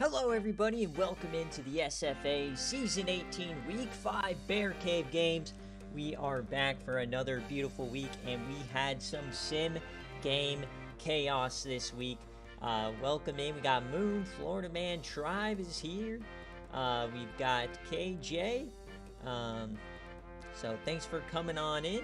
Hello everybody and welcome into the SFA Season 18 Week 5 BearCave games. We are back for another beautiful week and we had some sim game chaos this week. Welcome in, we got Moon, Florida Man Tribe is here. We've got KJ. So thanks for coming on in.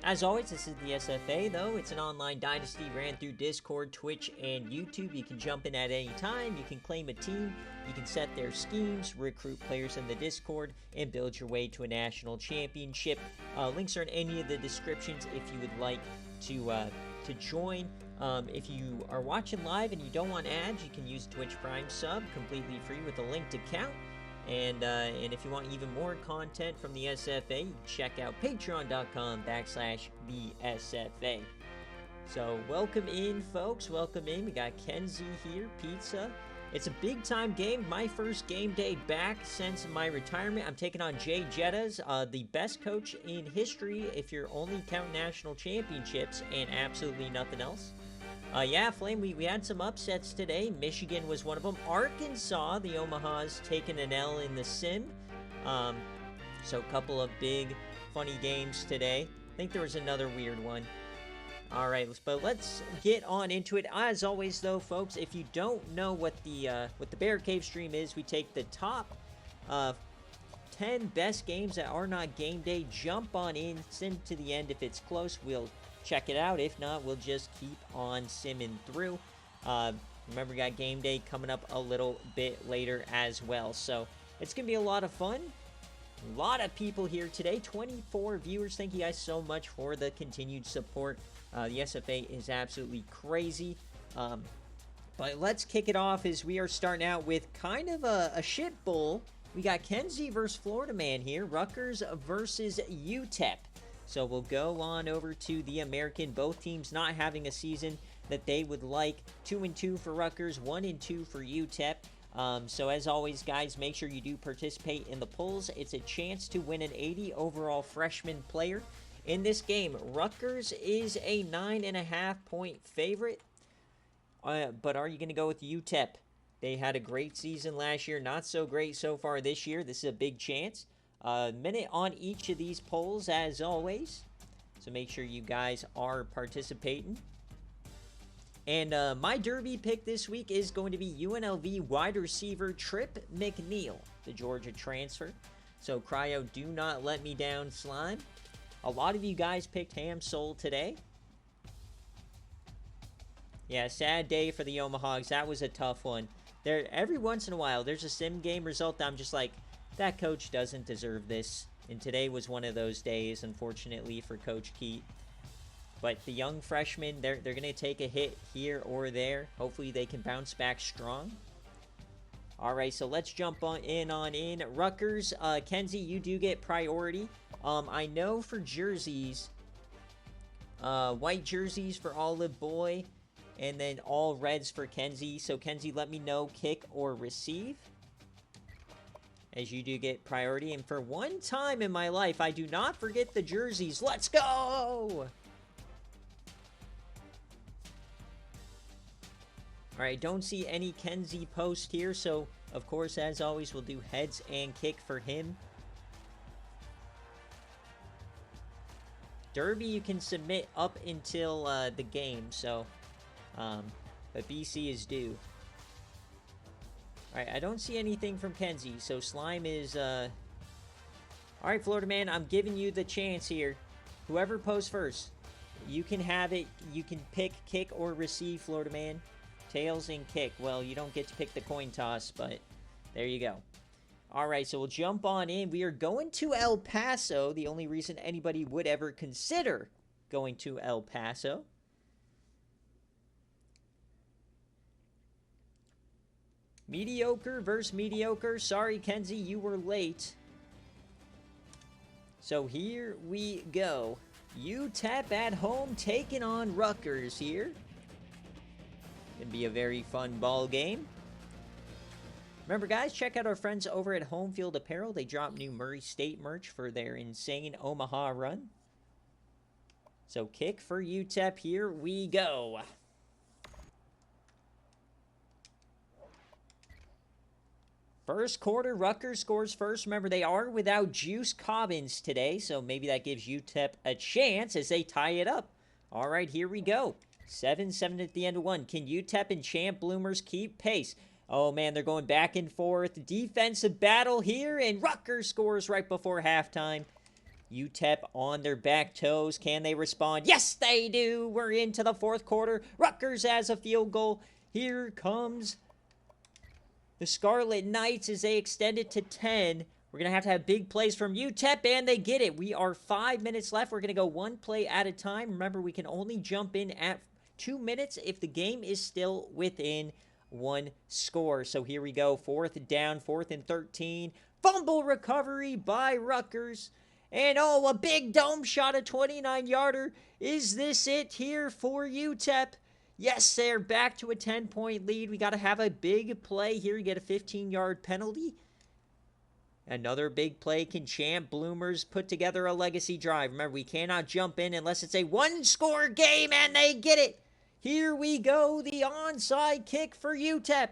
As always, this is the SFA, though. It's an online dynasty ran through Discord, Twitch, and YouTube. You can jump in at any time. You can claim a team. You can set their schemes, recruit players in the Discord, and build your way to a national championship. Links are in any of the descriptions if you would like to join. If you are watching live and you don't want ads, you can use Twitch Prime sub completely free with a linked account. And if you want even more content from the SFA, you can check out patreon.com/thesfa. So welcome in, folks. Welcome in. We got Kenzie here, pizza. It's a big time game. My first game day back since my retirement. I'm taking on Jay Jettas, the best coach in history if you're only counting national championships and absolutely nothing else. Yeah, Flame, we had some upsets today. Michigan was one of them. Arkansas, the Omahas, taking an L in the sim. So a couple of big, funny games today. I think there was another weird one. All right, but let's get on into it. As always, though, folks, if you don't know what the BearCave stream is, we take the top 10 best games that are not game day. Jump on in, sim to the end. If it's close, we'll check it out. If not, we'll just keep on simming through. Remember, we got game day coming up a little bit later as well. So it's going to be a lot of fun. A lot of people here today. 24 viewers. Thank you guys so much for the continued support. The SFA is absolutely crazy. But let's kick it off as we are starting out with kind of a shit bowl. We got Kenzie versus Florida Man here. Rutgers versus UTEP. So we'll go on over to the American. Both teams not having a season that they would like. 2-2 for Rutgers, 1-2 for UTEP. So as always, guys, make sure you do participate in the polls. It's a chance to win an 80 overall freshman player. In this game, Rutgers is a 9.5-point favorite. But are you going to go with UTEP? They had a great season last year. Not so great so far this year. This is a big chance. Minute on each of these polls, as always. So make sure you guys are participating. And my derby pick this week is going to be UNLV wide receiver Trip McNeil, the Georgia transfer. So, Cryo, do not let me down, Slime. A lot of you guys picked Ham Soul today. Yeah, sad day for the Omahas. That was a tough one. Every once in a while, there's a sim game result that I'm just like, that coach doesn't deserve this. And today was one of those days, unfortunately, for Coach Keat. But the young freshmen, they're going to take a hit here or there. Hopefully they can bounce back strong. All right, so let's jump in. Rutgers, Kenzie, you do get priority. I know for jerseys, white jerseys for Olive Boy, and then all reds for Kenzie. So, Kenzie, let me know kick or receive, as you do get priority. And for one time in my life, I do not forget the jerseys. Let's go! All right, don't see any Kenzie post here. So, of course, as always, we'll do heads and kick for him. Derby, you can submit up until the game. So, but BC is due. Alright, I don't see anything from Kenzie, so Slime is, Alright, Florida Man, I'm giving you the chance here. Whoever posts first, you can have it. You can pick kick or receive, Florida Man. Tails and kick. Well, you don't get to pick the coin toss, but there you go. Alright, so we'll jump on in. We are going to El Paso. The only reason anybody would ever consider going to El Paso. Mediocre versus mediocre. Sorry, Kenzie, you were late. So here we go. UTEP at home taking on Rutgers here. Gonna be a very fun ball game. Remember, guys, check out our friends over at Home Field Apparel. They drop new Murray State merch for their insane Omaha run. So kick for UTEP. Here we go. First quarter, Rutgers scores first. Remember, they are without Juice Cobbins today, so maybe that gives UTEP a chance as they tie it up. All right, here we go. 7-7 at the end of one. Can UTEP and Champ Bloomers keep pace? Oh, man, they're going back and forth. Defensive battle here, and Rutgers scores right before halftime. UTEP on their back toes. Can they respond? Yes, they do. We're into the fourth quarter. Rutgers has a field goal. Here comes the Scarlet Knights as they extend it to 10. We're going to have big plays from UTEP, and they get it. We are 5 minutes left. We're going to go one play at a time. Remember, we can only jump in at 2 minutes if the game is still within one score. So here we go. Fourth down, 4th and 13. Fumble recovery by Rutgers. And oh, a big dome shot, a 29-yarder. Is this it here for UTEP? Yes, they're back to a 10-point lead. We got to have a big play here. You get a 15-yard penalty. Another big play. Can Champ Bloomers put together a legacy drive? Remember, we cannot jump in unless it's a one-score game, and they get it. Here we go, the onside kick for UTEP.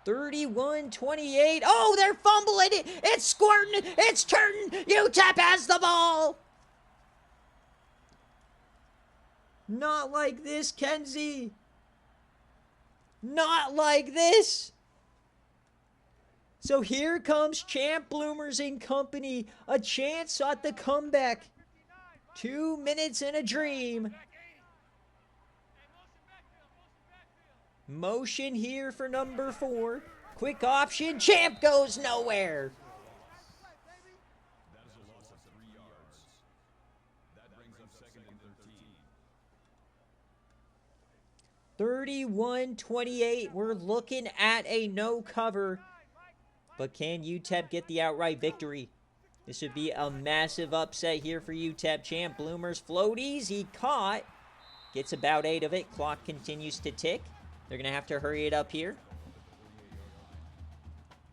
31-28. Oh, they're fumbling it. It's squirting. It's turning. UTEP has the ball. Not like this, Kenzie. Not like this. So here comes Champ Bloomers and company. A chance at the comeback. 2 minutes in a dream. Motion here for number 4. Quick option. Champ goes nowhere. 31-28. We're looking at a no cover. But can UTEP get the outright victory? This would be a massive upset here for UTEP. Champ Bloomers floaties. He caught. Gets about 8 of it. Clock continues to tick. They're going to have to hurry it up here.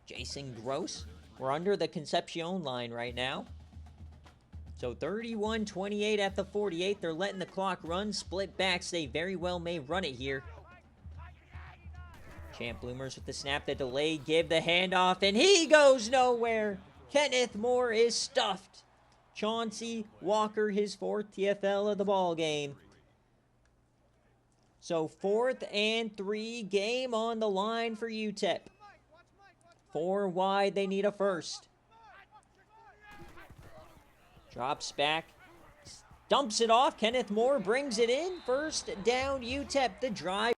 Jason Gross. We're under the Concepcion line right now. So 31-28 at the 48. They're letting the clock run. Split backs. They very well may run it here. Champ Bloomers with the snap, the delay, give the handoff, and he goes nowhere. Kenneth Moore is stuffed. Chauncey Walker, his 4th TFL of the ball game. So 4th and 3, game on the line for UTEP. 4 wide, they need a first. Drops back, dumps it off. Kenneth Moore brings it in. First down, UTEP, the drive.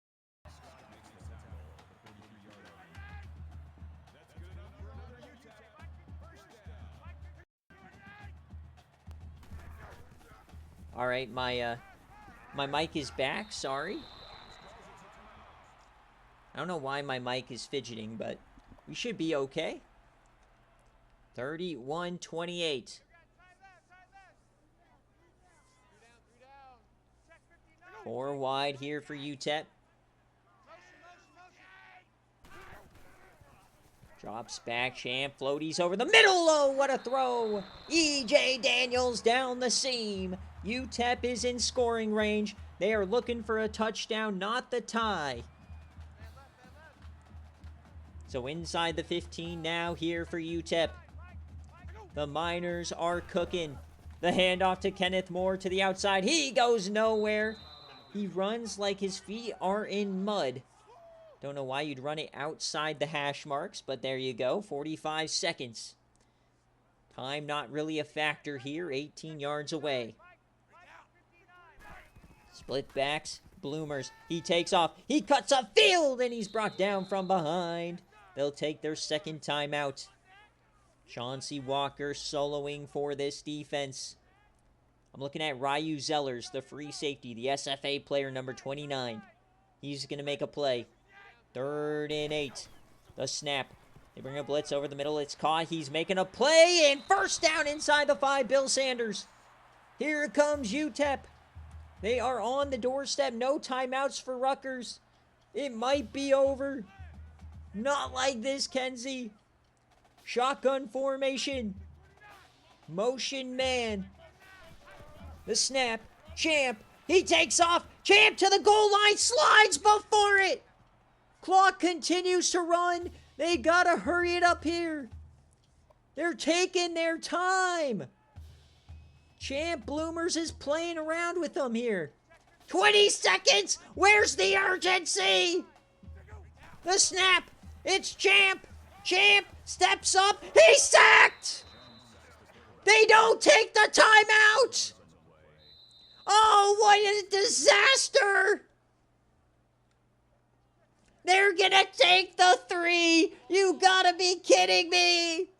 All right, my mic is back. Sorry. I don't know why my mic is fidgeting, but we should be okay. 31-28. Four wide here for UTEP. Drops back, Champ, floaties over the middle. Oh, what a throw. E.J. Daniels down the seam. UTEP is in scoring range. They are looking for a touchdown, not the tie. So inside the 15 now here for UTEP. The Miners are cooking. The handoff to Kenneth Moore to the outside. He goes nowhere. He runs like his feet are in mud. Don't know why you'd run it outside the hash marks, but there you go. 45 seconds. Time not really a factor here. 18 yards away. Split backs. Bloomers. He takes off. He cuts a field, and he's brought down from behind. They'll take their second timeout. Chauncey Walker soloing for this defense. I'm looking at Ryu Zellers, the free safety, the SFA player number 29. He's going to make a play. 3rd and 8. The snap. They bring a blitz over the middle. It's caught. He's making a play. And first down inside the 5. Bill Sanders. Here comes UTEP. They are on the doorstep. No timeouts for Rutgers. It might be over. Not like this, Kenzie. Shotgun formation. Motion man. The snap. Champ. He takes off. Champ to the goal line. Slides before it. Clock continues to run. They gotta hurry it up here. They're taking their time. Champ Bloomers is playing around with them here. 20 seconds! Where's the urgency? The snap! It's Champ! Champ steps up. He's sacked! They don't take the timeout! Oh, what a disaster! They're gonna take the 3! You gotta be kidding me!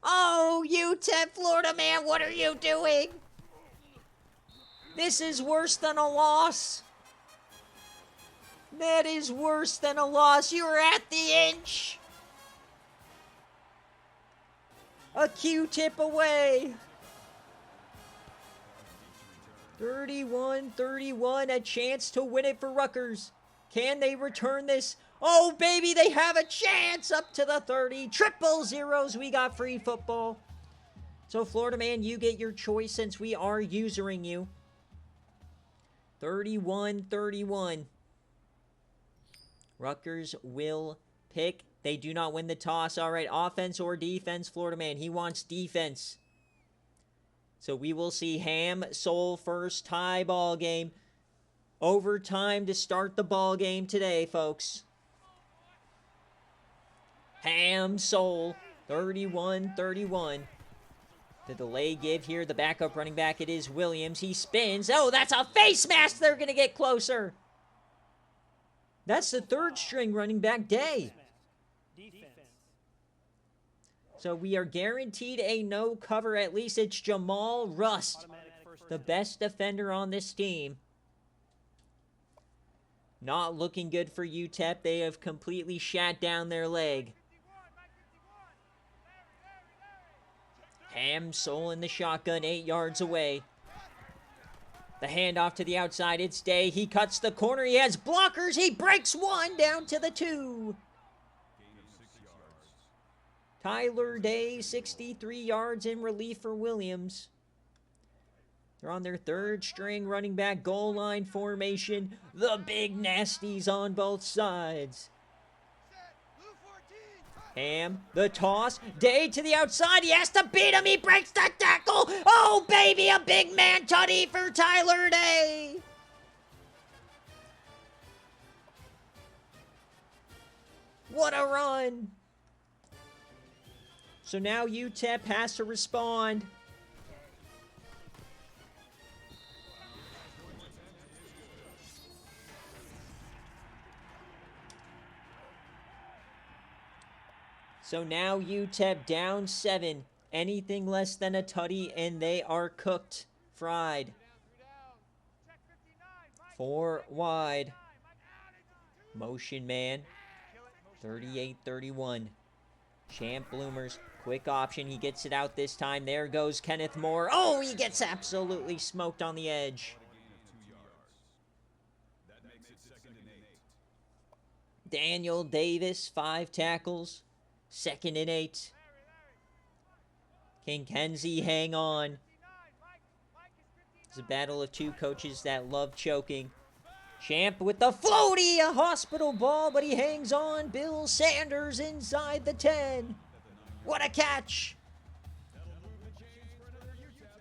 Oh, UTEP Florida man, what are you doing? This is worse than a loss. That is worse than a loss. You're at the inch. A Q-tip away. 31-31, a chance to win it for Rutgers. Can they return this? Oh, baby, they have a chance up to the 30. Triple zeros, we got free football. So, Florida man, you get your choice since we are usering you. 31-31. Rutgers will pick. They do not win the toss. All right, offense or defense, Florida man. He wants defense. So we will see Ham, Soul first, tie ball game. Overtime to start the ball game today, folks. Ham, Soul, 31-31. The delay give here, the backup running back, it is Williams. He spins. Oh, that's a face mask. They're going to get closer. That's the third string running back, Day. So we are guaranteed a no cover. At least it's Jamal Rust, the best defender on this team. Not looking good for UTEP. They have completely shat down their leg. Ham, Soul in the shotgun, 8 yards away. The handoff to the outside. It's Day. He cuts the corner. He has blockers. He breaks one down to the 2. Tyler Day, 63 yards in relief for Williams. They're on their third string running back goal line formation. The big nasties on both sides. Ham, the toss. Day to the outside. He has to beat him. He breaks the tackle. Oh, baby, a big man tutty for Tyler Day. What a run. So now UTEP has to respond. So now UTEP down 7. Anything less than a tutty, and they are cooked. Fried. 4 wide. Motion man. 38-31. Champ Bloomers. Quick option. He gets it out this time. There goes Kenneth Moore. Oh, he gets absolutely smoked on the edge. Daniel Davis, 5 tackles. 2nd and 8. Can Kenzie hang on? It's a battle of 2 coaches that love choking. Champ with the floaty, a hospital ball, but he hangs on. Bill Sanders inside the 10. What a catch.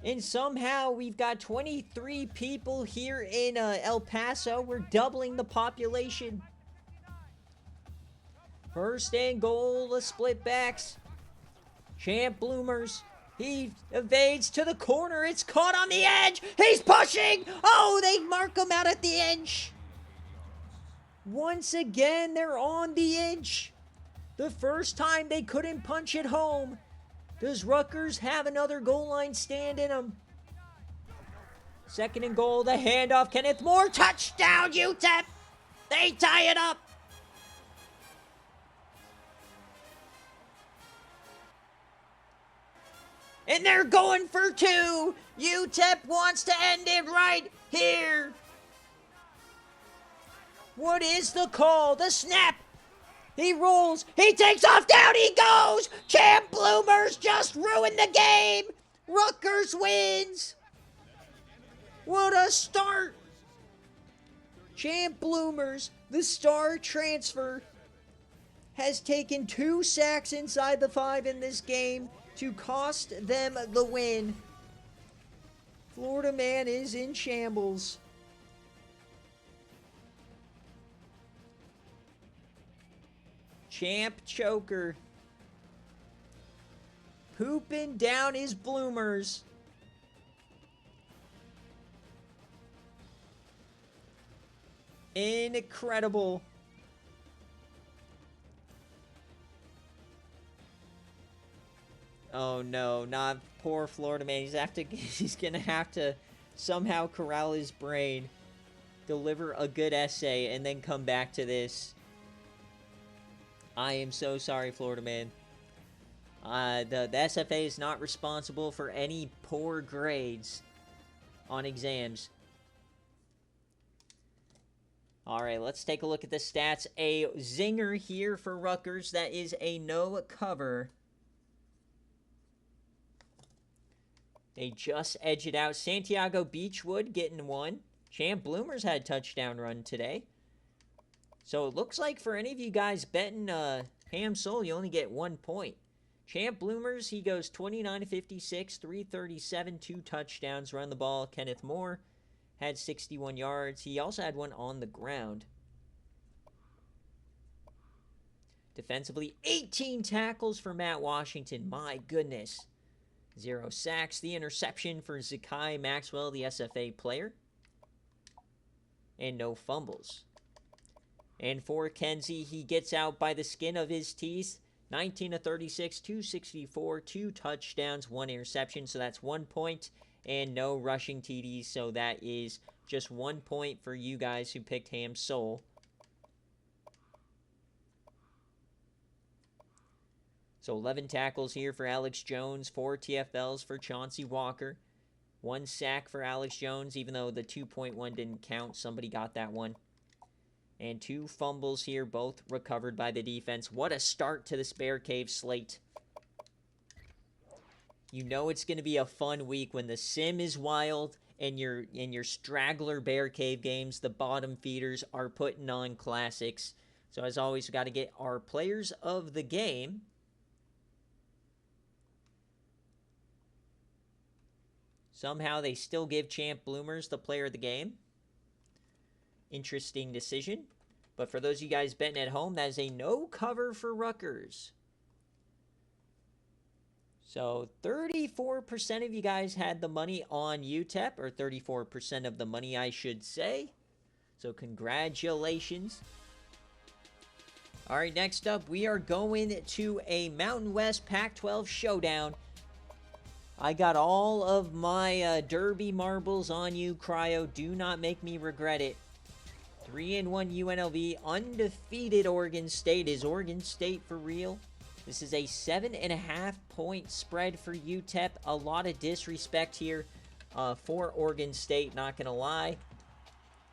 And somehow we've got 23 people here in El Paso. We're doubling the population. 1st and goal, the split backs. Champ Bloomers. He evades to the corner. It's caught on the edge. He's pushing. Oh, they mark him out at the inch. Once again, they're on the inch. The first time they couldn't punch it home. Does Rutgers have another goal line stand in them? 2nd and goal, the handoff. Kenneth Moore, touchdown, UTEP. They tie it up. And they're going for 2. UTEP wants to end it right here. What is the call? The snap. He rolls. He takes off. Down he goes. Champ Bloomers just ruined the game. Rutgers wins. What a start. Champ Bloomers, the star transfer, has taken 2 sacks inside the 5 in this game to cost them the win. Florida man is in shambles. Champ choker. Pooping down his bloomers. Incredible. Oh no, not poor Florida man. He's gonna have to somehow corral his brain, deliver a good essay, and then come back to this. I am so sorry, Florida man. The SFA is not responsible for any poor grades on exams. Alright, let's take a look at the stats. A zinger here for Rutgers. That is a no cover. They just edged it out. Santiago Beachwood getting one. Champ Bloomers had a touchdown run today. So it looks like for any of you guys betting Ham Soul, you only get 1 point. Champ Bloomers, he goes 29-56, 337, 2 touchdowns, run the ball. Kenneth Moore had 61 yards. He also had one on the ground. Defensively, 18 tackles for Matt Washington. My goodness. 0 sacks. The interception for Zakai Maxwell, the SFA player. And no fumbles. And for Kenzie, he gets out by the skin of his teeth. 19-36, 264, 2 touchdowns, 1 interception. So that's 1 point. And no rushing TDs. So that is just 1 point for you guys who picked Ham Soul. So 11 tackles here for Alex Jones, 4 TFLs for Chauncey Walker. 1 sack for Alex Jones, even though the 2.1 didn't count. Somebody got that one. And 2 fumbles here, both recovered by the defense. What a start to this BearCave slate. You know it's going to be a fun week when the sim is wild and your straggler BearCave games, the bottom feeders, are putting on classics. So as always, we got to get our players of the game. Somehow they still give Champ Bloomers the player of the game. Interesting decision. But for those of you guys betting at home, that is a no cover for Rutgers. So 34% of you guys had the money on UTEP, or 34% of the money, I should say. So congratulations. All right, next up, we are going to a Mountain West Pac-12 showdown. I got all of my Derby marbles on you, Cryo. Do not make me regret it. 3-1 UNLV, undefeated Oregon State. Is Oregon State for real? This is a 7.5 point spread for UTEP. A lot of disrespect here for Oregon State, not going to lie.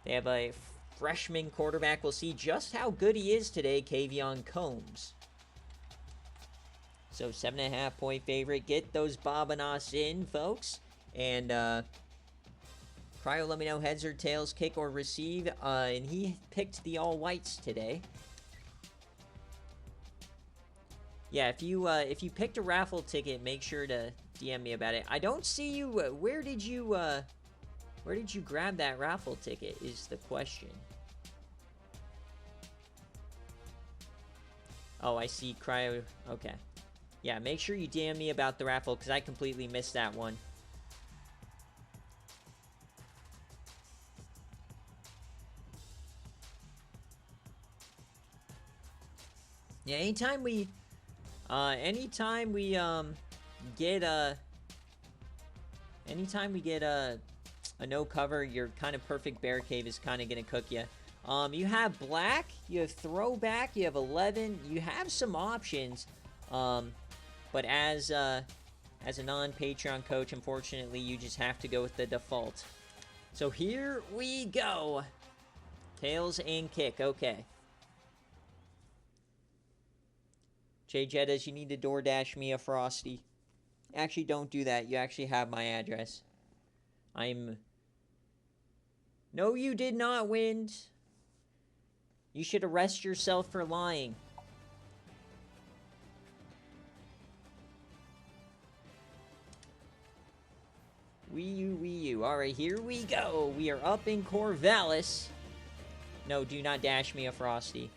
They have a freshman quarterback. We'll see just how good he is today, Kavion Combs. So 7.5 point favorite. Get those Bobanos in, folks. And Cryo, let me know heads or tails, kick or receive. And he picked the all whites today. Yeah, if you picked a raffle ticket, make sure to DM me about it. I don't see you. Where did you grab that raffle ticket? Is the question. Oh, I see Cryo. Okay. Yeah, make sure you DM me about the raffle, because I completely missed that one. Yeah, anytime we get a no cover, your kind of perfect BearCave is kind of gonna cook you. You have black, you have throwback, you have 11, you have some options. But as a non-Patreon coach, unfortunately, you just have to go with the default. So here we go. Tails and kick. Okay. Jay Jettas, you need to DoorDash me a Frosty. Actually, don't do that. You actually have my address. No, you did not win. You should arrest yourself for lying. Wii U, Wii U. All right, here we go. We are up in Corvallis. No, do not dash me a Frosty.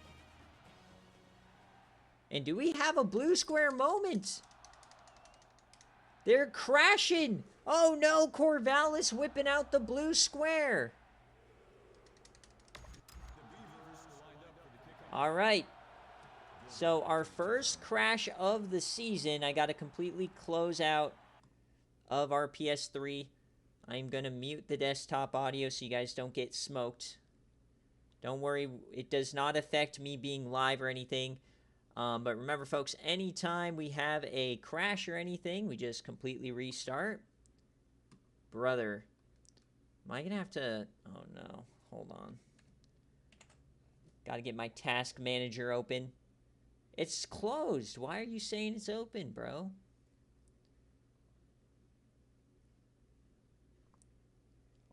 And do we have a blue square moment? They're crashing. Oh no, Corvallis whipping out the blue square. All right. So our first crash of the season. I got to completely close out of our PS3. I'm going to mute the desktop audio so you guys don't get smoked. Don't worry, it does not affect me being live or anything. But remember, folks, anytime we have a crash or anything, we just completely restart. Brother, am I going to have to... Oh, no. Hold on. Got to get my task manager open. It's closed. Why are you saying it's open, bro?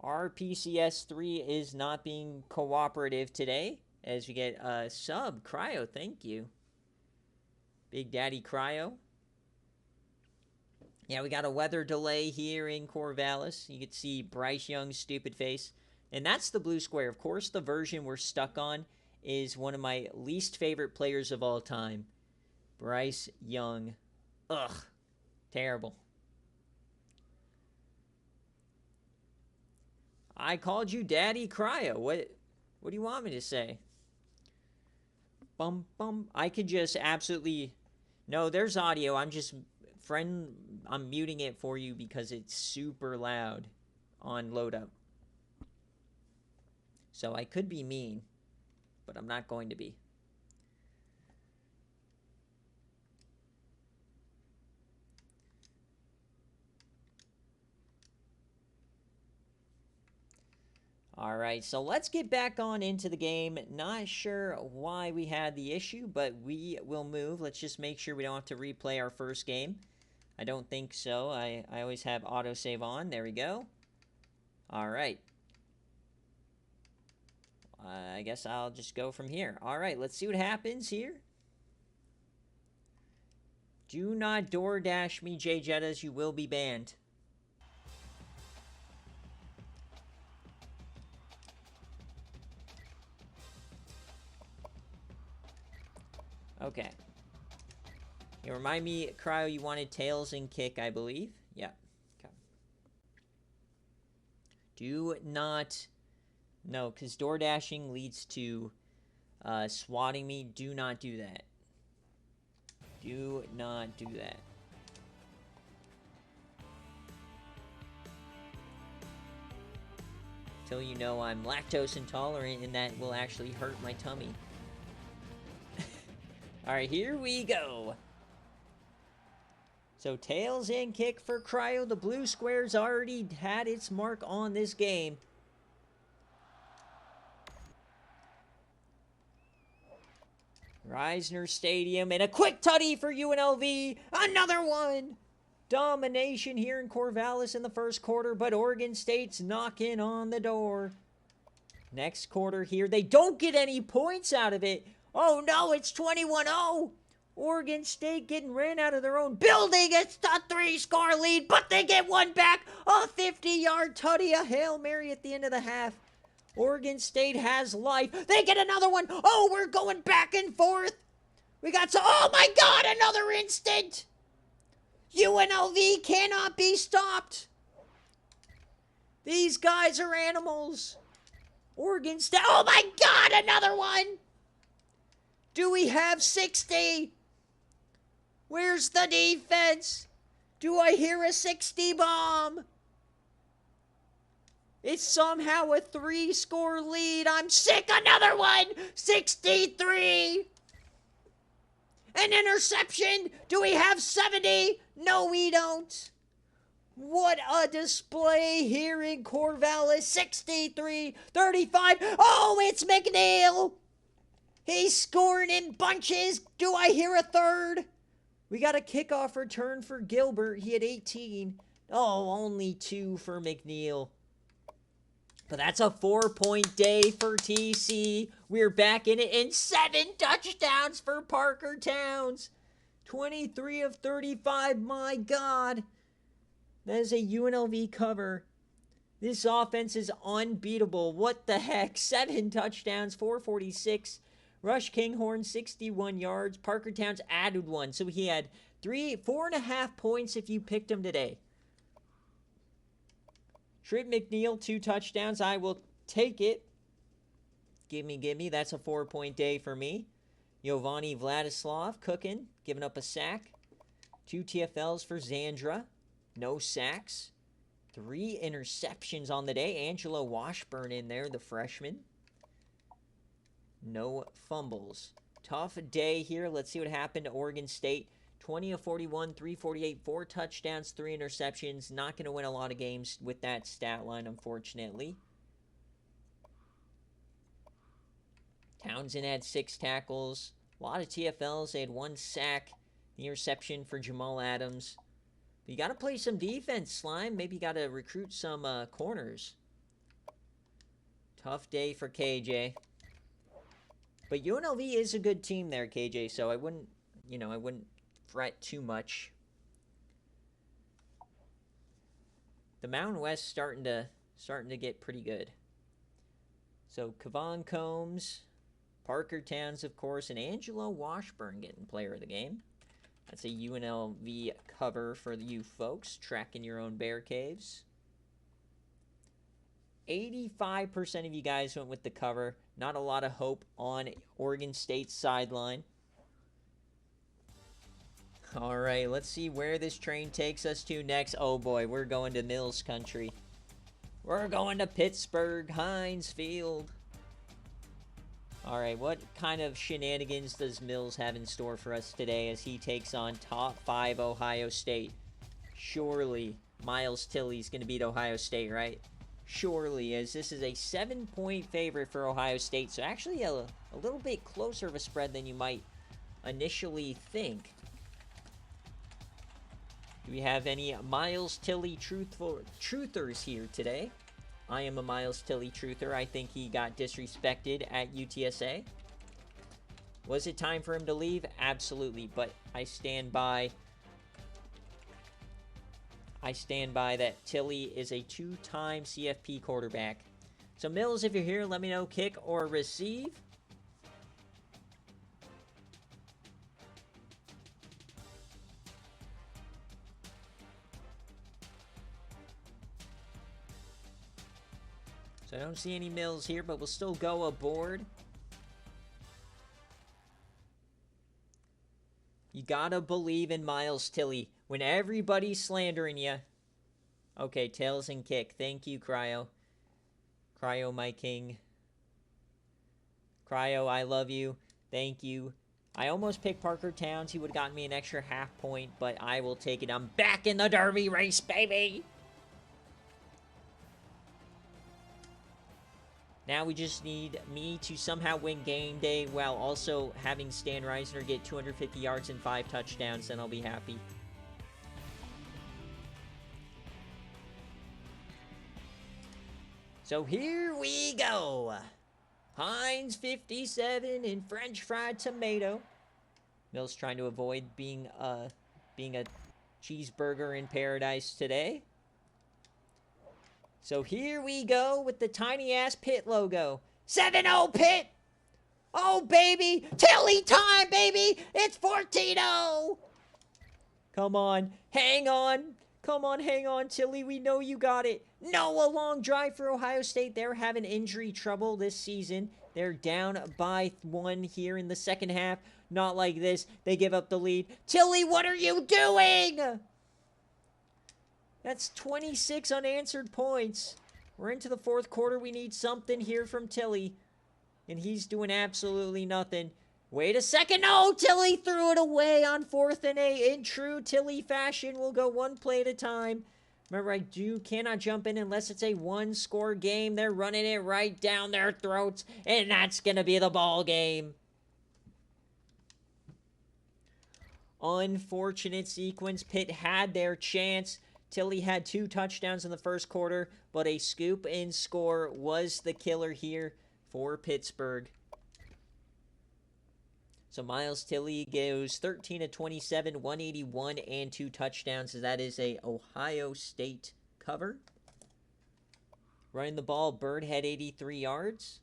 Our PCS3 is not being cooperative today, as we get a sub. Cryo, thank you. Big Daddy Cryo. Yeah, we got a weather delay here in Corvallis. You can see Bryce Young's stupid face. And that's the blue square. Of course, the version we're stuck on is one of my least favorite players of all time. Bryce Young. Ugh. Terrible. I called you Daddy Cryo. What do you want me to say? Bum, bum. I could just absolutely... No, there's audio. I'm muting it for you because it's super loud on load up. So I could be mean, but I'm not going to be. All right, so let's get back on into the game. Not sure why we had the issue, but we will move. Let's just make sure we don't have to replay our first game. I don't think so. I always have autosave on. There we go. All right. I guess I'll just go from here. All right, let's see what happens here. Do not DoorDash me, J Jettas. You will be banned. Okay. You remind me, Cryo, you wanted tails and kick, I believe. Yeah. Okay. Do not... No, because door dashing leads to swatting me. Do not do that. Do not do that. Till you know I'm lactose intolerant and that will actually hurt my tummy. Alright, here we go. So, tails and kick for Cryo. The blue square's already had its mark on this game. Reisner Stadium, and a quick tutty for UNLV. Another one! Domination here in Corvallis in the first quarter, but Oregon State's knocking on the door. Next quarter here, they don't get any points out of it. Oh no, it's 21-0. Oregon State getting ran out of their own building. It's a 3-score lead, but they get one back. A 50-yard tutty, a Hail Mary at the end of the half. Oregon State has life. They get another one. Oh, we're going back and forth. We got some. Oh my God, another instant. UNLV cannot be stopped. These guys are animals. Oregon State. Oh my God, another one. Do we have 60? Where's the defense? Do I hear a 60 bomb? It's somehow a 3-score lead. I'm sick. Another one. 63. An interception. Do we have 70? No, we don't. What a display here in Corvallis. 63-35. Oh, it's McNeil. He's scoring in bunches. Do I hear a third? We got a kickoff return for Gilbert. He had 18. Oh, only 2 for McNeil. But that's a 4-point day for TC. We're back in it, and 7 touchdowns for Parker Towns. 23 of 35, my God. That is a UNLV cover. This offense is unbeatable. What the heck? 7 touchdowns, 446. Rush Kinghorn, 61 yards. Parker Towns added 1. So he had 4.5 points if you picked him today. Trip McNeil, 2 touchdowns. I will take it. Gimme. That's a 4-point day for me. Giovanni Vladislav cooking, giving up a sack. 2 TFLs for Zandra. No sacks. 3 interceptions on the day. Angelo Washburn in there, the freshman. No fumbles. Tough day here. Let's see what happened to Oregon State. 20 of 41, 348, 4 touchdowns, 3 interceptions. Not going to win a lot of games with that stat line, unfortunately. Townsend had 6 tackles. A lot of TFLs. They had 1 sack. The interception for Jamal Adams. But you got to play some defense, Slime. Maybe you got to recruit some corners. Tough day for KJ. But UNLV is a good team there, KJ. So I wouldn't, I wouldn't fret too much. The Mountain West starting to get pretty good. So Kevon Combs, Parker Towns, of course, and Angelo Washburn getting player of the game. That's a UNLV cover for you folks tracking your own bear caves. 85% of you guys went with the cover. Not a lot of hope on Oregon State's sideline. All right, let's see where this train takes us to next. Oh boy, we're going to Mills country. We're going to Pittsburgh Heinz Field. All right, what kind of shenanigans does Mills have in store for us today as he takes on top 5 Ohio State? Surely Miles Tilley's going to beat Ohio State, right? Surely, as this is a 7-point favorite for Ohio State. So actually a little bit closer of a spread than you might initially think. Do we have any Miles Tilley truthers here today? I am a Miles Tilley truther. I think he got disrespected at UTSA. Was it time for him to leave? Absolutely, but I stand by that Tilley is a 2-time CFP quarterback. So Mills, if you're here, let me know, kick or receive. So I don't see any Mills here, but we'll still go aboard. You gotta believe in Miles Tilley when everybody's slandering you. Okay, tails and kick. Thank you, Cryo. Cryo, my king. Cryo, I love you. Thank you. I almost picked Parker Towns. He would have gotten me an extra half point, but I will take it. I'm back in the Derby race, baby! Now we just need me to somehow win game day while also having Stan Reisner get 250 yards and 5 touchdowns, then I'll be happy. So here we go. Heinz 57 and French fried tomato. Mills trying to avoid being a cheeseburger in paradise today. So here we go with the tiny-ass Pitt logo. 7-0 Pitt! Oh, baby! Tilley time, baby! It's 14-0! Come on. Hang on. Come on, hang on, Tilley. We know you got it. No, a long drive for Ohio State. They're having injury trouble this season. They're down by 1 here in the second half. Not like this. They give up the lead. Tilley, what are you doing? That's 26 unanswered points. We're into the 4th quarter. We need something here from Tilley. And he's doing absolutely nothing. Wait a second. No, Tilley threw it away on 4th and 8. In true Tilley fashion, we'll go 1 play at a time. Remember, I cannot jump in unless it's a 1-score game. They're running it right down their throats. And that's going to be the ball game. Unfortunate sequence. Pitt had their chance. Tilley had 2 touchdowns in the 1st quarter, but a scoop and score was the killer here for Pittsburgh. So Miles Tilley goes 13 of 27, 181, and 2 touchdowns. So that is a Ohio State cover. Running the ball, Bird had 83 yards.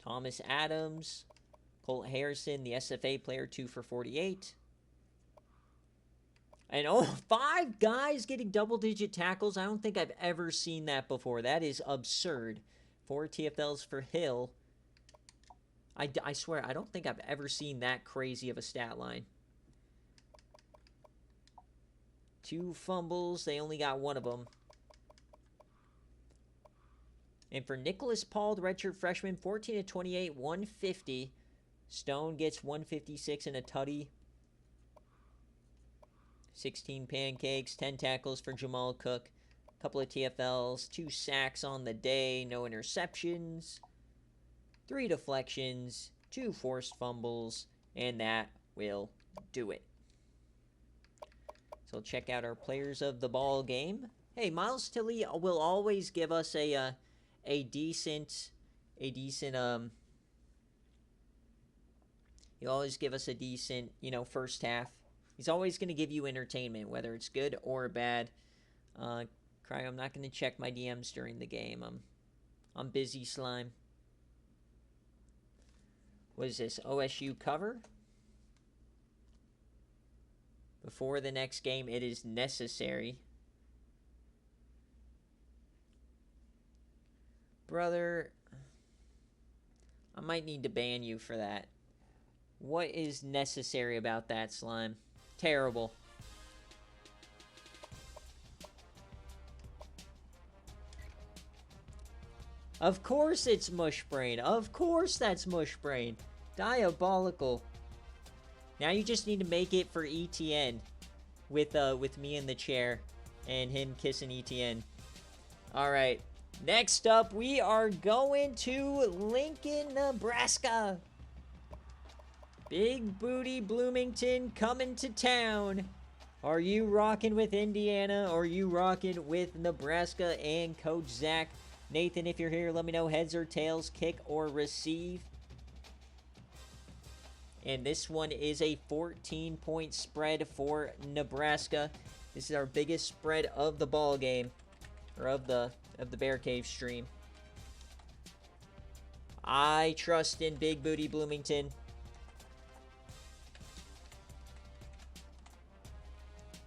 Thomas Adams, Colt Harrison, the SFA player, 2 for 48. And 5 guys getting double-digit tackles. I don't think I've ever seen that before. That is absurd. 4 TFLs for Hill. I swear, I don't think I've ever seen that crazy of a stat line. 2 fumbles. They only got 1 of them. And for Nicholas Paul, the redshirt freshman, 14 of 28, 150. Stone gets 156 and a tutty. 16 pancakes, 10 tackles for Jamal Cook. A couple of TFLs, 2 sacks on the day, no interceptions. 3 deflections, 2 forced fumbles, and that will do it. So check out our players of the ball game. Hey, Miles Tilley will always give us a decent, he'll always give us a decent, first half. He's always going to give you entertainment, whether it's good or bad. Cryo, I'm not going to check my DMs during the game. I'm busy, Slime. What is this? OSU cover? Before the next game, it is necessary. Brother, I might need to ban you for that. What is necessary about that, Slime? Terrible. Of course it's Mushbrain. Of course that's Mushbrain. Diabolical. Now you just need to make it for ETN with me in the chair and him kissing ETN. Alright. Next up, we are going to Lincoln, Nebraska. Big Booty Bloomington coming to town. Are you rocking with Indiana or are you rocking with Nebraska and Coach Zach? Nathan, if you're here, let me know heads or tails, kick or receive. And this one is a 14-point spread for Nebraska. This is our biggest spread of the ball game, or of the BearCave stream. I trust in Big Booty Bloomington.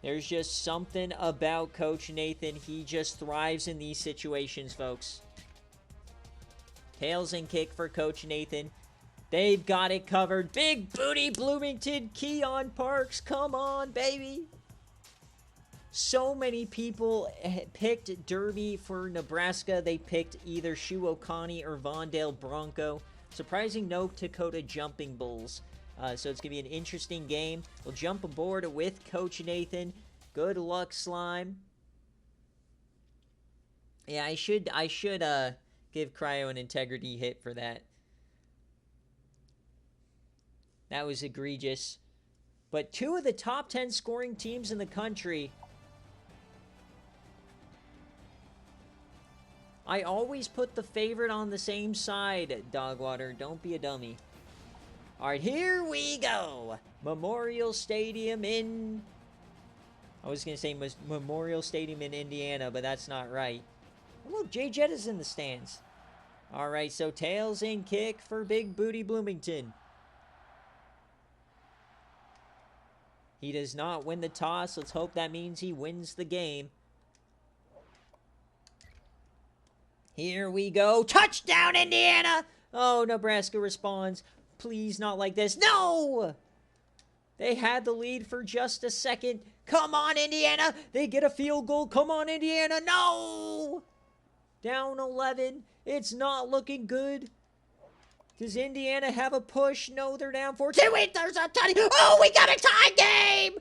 There's just something about Coach Nathan. He just thrives in these situations, folks. Tails and kick for Coach Nathan. They've got it covered. Big Booty Bloomington, Keon Parks. Come on, baby. So many people picked Derby for Nebraska. They picked either Shu Okani or Vondale Bronco. Surprising no Dakota Jumping Bulls. So it's going to be an interesting game. We'll jump aboard with Coach Nathan. Good luck, Slime. Yeah, I should give Cryo an integrity hit for that. That was egregious. But 2 of the top 10 scoring teams in the country. I always put the favorite on the same side, Dogwater. Don't be a dummy. Alright, here we go. Memorial Stadium in... I was going to say Memorial Stadium in Indiana, but that's not right. Oh, look, Jay Jett is in the stands. Alright, so tails and kick for Big Booty Bloomington. He does not win the toss. Let's hope that means he wins the game. Here we go. Touchdown, Indiana! Oh, Nebraska responds. Please, not like this. No! They had the lead for just a second. Come on, Indiana! They get a field goal. Come on, Indiana! No! Down 11. It's not looking good. Does Indiana have a push? No, they're down 14. Wait, there's a tie. Oh, we got a tie game!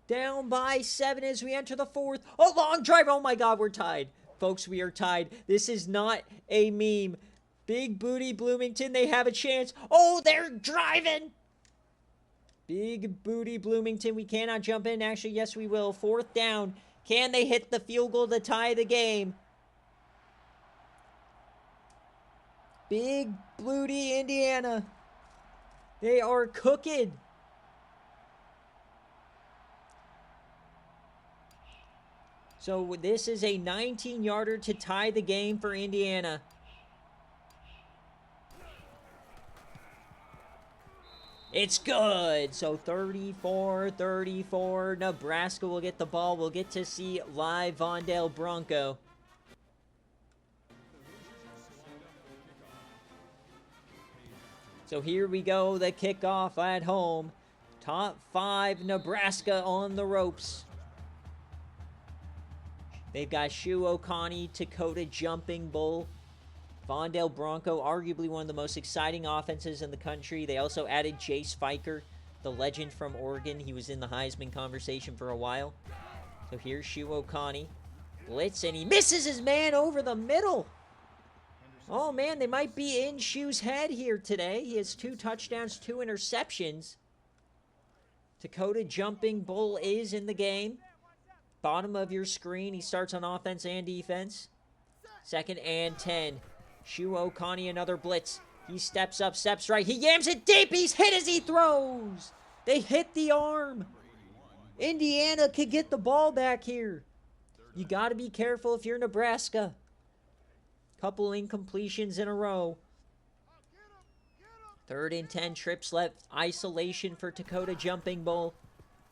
Down by 7 as we enter the 4th. A long drive. Oh, my God, we're tied. Folks, we are tied. This is not a meme. Big Booty Bloomington, they have a chance. Oh, they're driving. Big Booty Bloomington, we cannot jump in. Actually, yes, we will. 4th down. Can they hit the field goal to tie the game? Big Booty Indiana. They are cooking. So this is a 19-yarder to tie the game for Indiana. It's good. So 34-34. Nebraska will get the ball. We'll get to see live Vondale Bronco. So here we go, the kickoff at home. Top 5 Nebraska on the ropes. They've got Shu Oconee, Dakota Jumping Bull. Vondale Bronco, arguably one of the most exciting offenses in the country. They also added Jace Fiker, the legend from Oregon. He was in the Heisman conversation for a while. So here's Shu Oconee. Blitz, and he misses his man over the middle. Oh, man, they might be in Shu's head here today. He has 2 touchdowns, 2 interceptions. Dakota Jumping Bull is in the game. Bottom of your screen, he starts on offense and defense. 2nd and 10. Shu Oconee, another blitz. He steps up, steps right. He yams it deep. He's hit as he throws. They hit the arm. Indiana could get the ball back here. You got to be careful if you're Nebraska. Couple incompletions in a row. 3rd and 10, trips left. Isolation for Dakota Jumping Bull.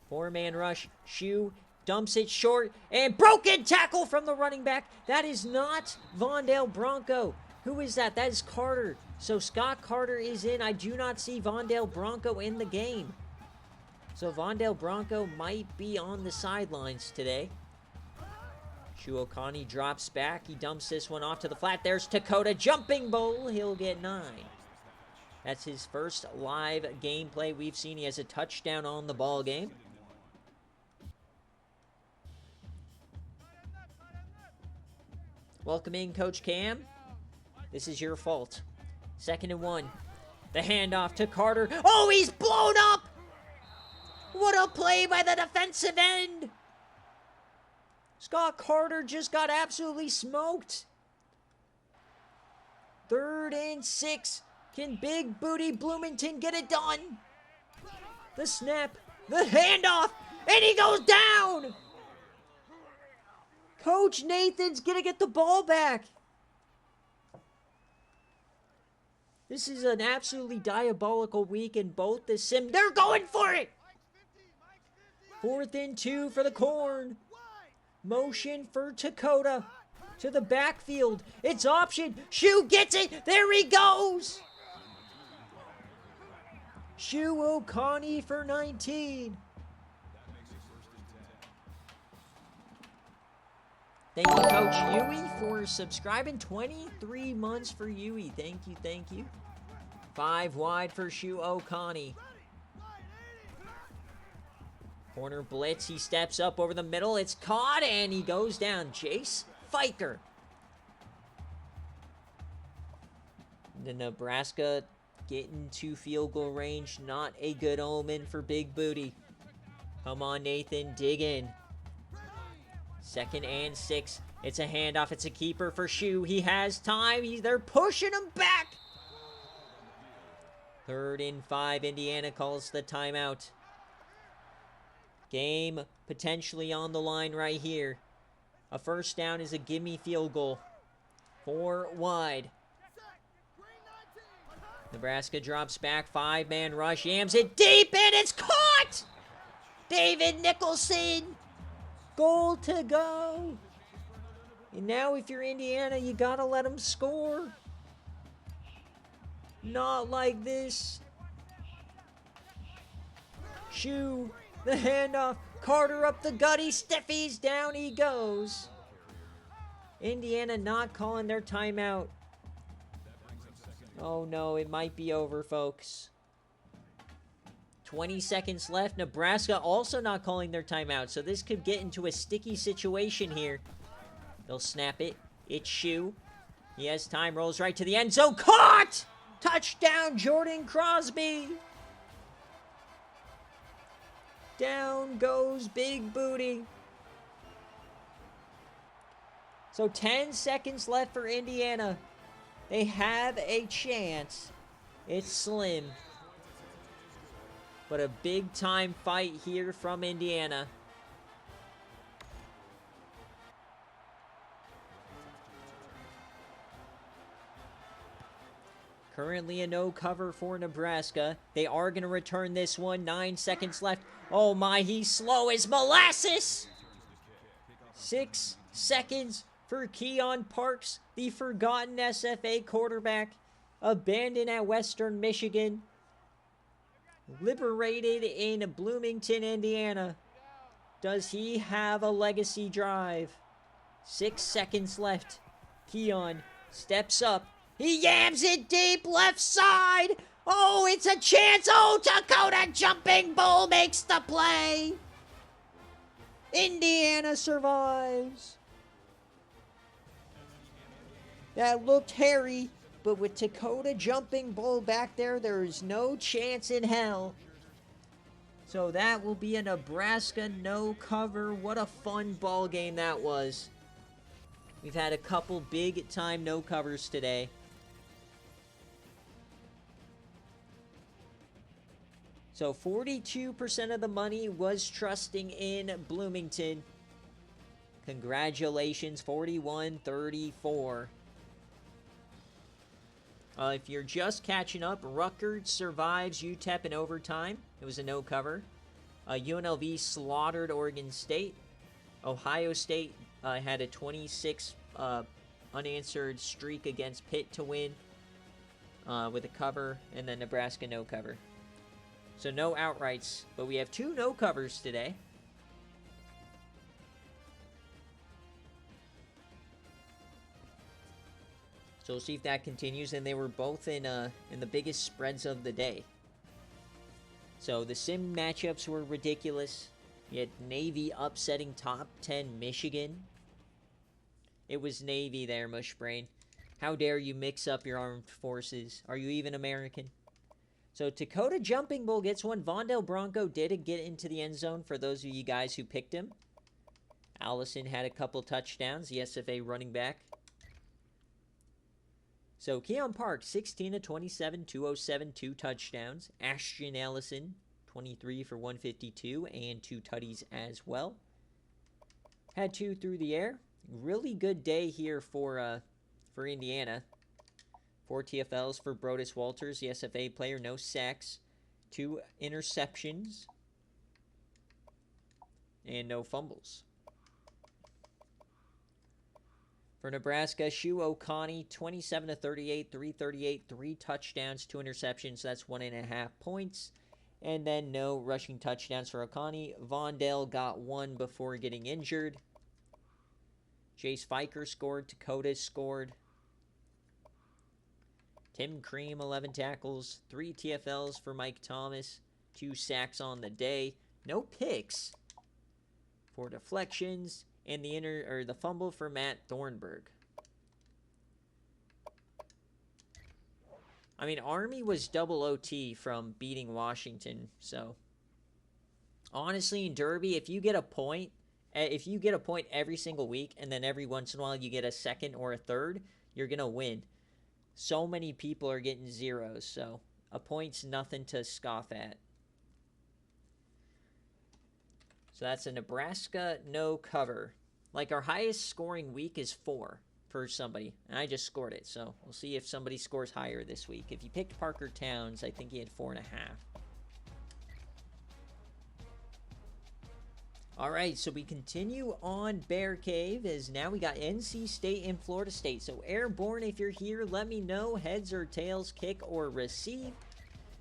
4-man rush. Shu dumps it short. And broken tackle from the running back. That is not Vondale Bronco. Who is that? That is Carter. So Scott Carter is in. I do not see Vondale Bronco in the game. So Vondale Bronco might be on the sidelines today. Shu Oconee drops back. He dumps this one off to the flat. There's Dakota Jumping Bull. He'll get 9. That's his first live gameplay we've seen. He has a touchdown on the ball game. Welcome in, Coach Cam. This is your fault. 2nd and 1. The handoff to Carter. Oh, he's blown up! What a play by the defensive end! Scott Carter just got absolutely smoked. 3rd and 6. Can Big Booty Bloomington get it done? The snap, the handoff, and he goes down! Coach Nathan's gonna get the ball back. This is an absolutely diabolical week in both the sim. They're going for it! 4th and 2 for the Corn. Motion for Dakota. To the backfield. It's option. Shu gets it. There he goes. Shu Oconee for 19. Thank you, Coach Huey, for subscribing. 23 months for Huey. Thank you, thank you. 5 wide for Shu Oconee. Corner blitz, he steps up over the middle. It's caught, and he goes down. Jace Fiker. The Nebraska getting to field goal range. Not a good omen for Big Booty. Come on, Nathan, dig in. 2nd and 6. It's a handoff. It's a keeper for Shu. He has time. They're pushing him back. 3rd and 5. Indiana calls the timeout. Game potentially on the line right here. A first down is a gimme field goal. 4 wide. Nebraska drops back. 5-man rush. Yams it deep, and it's caught! David Nicholson. Goal to go. And now if you're Indiana, you gotta let them score. Not like this. Shu. The handoff. Carter up the gut. He stiffies. Down he goes. Indiana not calling their timeout. Oh no, it might be over, folks. 20 seconds left. Nebraska also not calling their timeout. So this could get into a sticky situation here. They'll snap it. It's Shu. He has time. Rolls right to the end zone. Caught! Touchdown, Jordan Crosby. Down goes Big Booty. So 10 seconds left for Indiana. They have a chance. It's slim. But a big-time fight here from Indiana. Currently a no cover for Nebraska. They are going to return this one. 9 seconds left. Oh my, he's slow as molasses. 6 seconds for Keon Parks, the forgotten SFA quarterback. Abandoned at Western Michigan. Liberated in Bloomington, Indiana. Does he have a legacy drive? 6 seconds left. Keon steps up. He yams it deep left side. Oh, it's a chance. Oh, Dakota Jumping Bull makes the play. Indiana survives. That looked hairy, but with Dakota Jumping Bull back there, there is no chance in hell. So that will be a Nebraska no cover. What a fun ball game that was. We've had a couple big time no covers today. So 42% of the money was trusting in Bloomington. Congratulations, 41-34. If you're just catching up, Rutgers survives UTEP in overtime. It was a no cover. UNLV slaughtered Oregon State. Ohio State had a 26 unanswered streak against Pitt to win with a cover, and then Nebraska no cover. So no outrights, but we have 2 no covers today. So we'll see if that continues, and they were both in the biggest spreads of the day. So the sim matchups were ridiculous. You had Navy upsetting top 10 Michigan. It was Navy there, Mushbrain. How dare you mix up your armed forces? Are you even American? So Dakota Jumping Bull gets one. Vondell Bronco did get into the end zone for those of you guys who picked him. Allison had a couple touchdowns, the SFA running back. So Keon Park, 16-27, 207, 2 touchdowns. Ashton Allison, 23 for 152 and 2 tutties as well. Had 2 through the air. Really good day here for Indiana. 4 TFLs for Brodus Walters, the SFA player. No sacks. 2 interceptions. And no fumbles. For Nebraska, Shu Okani, 27-38, 338, 3 touchdowns, 2 interceptions. That's 1.5 points. And then no rushing touchdowns for Okani. Vondell got 1 before getting injured. Jace Fiker scored. Dakota scored. Tim Cream, 11 tackles. 3 TFLs for Mike Thomas. 2 sacks on the day. No picks. 4 deflections. And the fumble for Matt Thornburg. I mean, Army was double OT from beating Washington. So, honestly, in Derby, if you get a point every single week, and then every once in a while you get a second or a third, you're going to win. So many people are getting zeros, so a point's nothing to scoff at. So that's a Nebraska no cover. Like, our highest scoring week is 4 for somebody, and I just scored it, so we'll see if somebody scores higher this week. If you picked Parker Towns, I think he had 4.5. Alright, so we continue on BearCave, as now we got NC State and Florida State. So Airborne, if you're here, let me know. Heads or tails, kick or receive.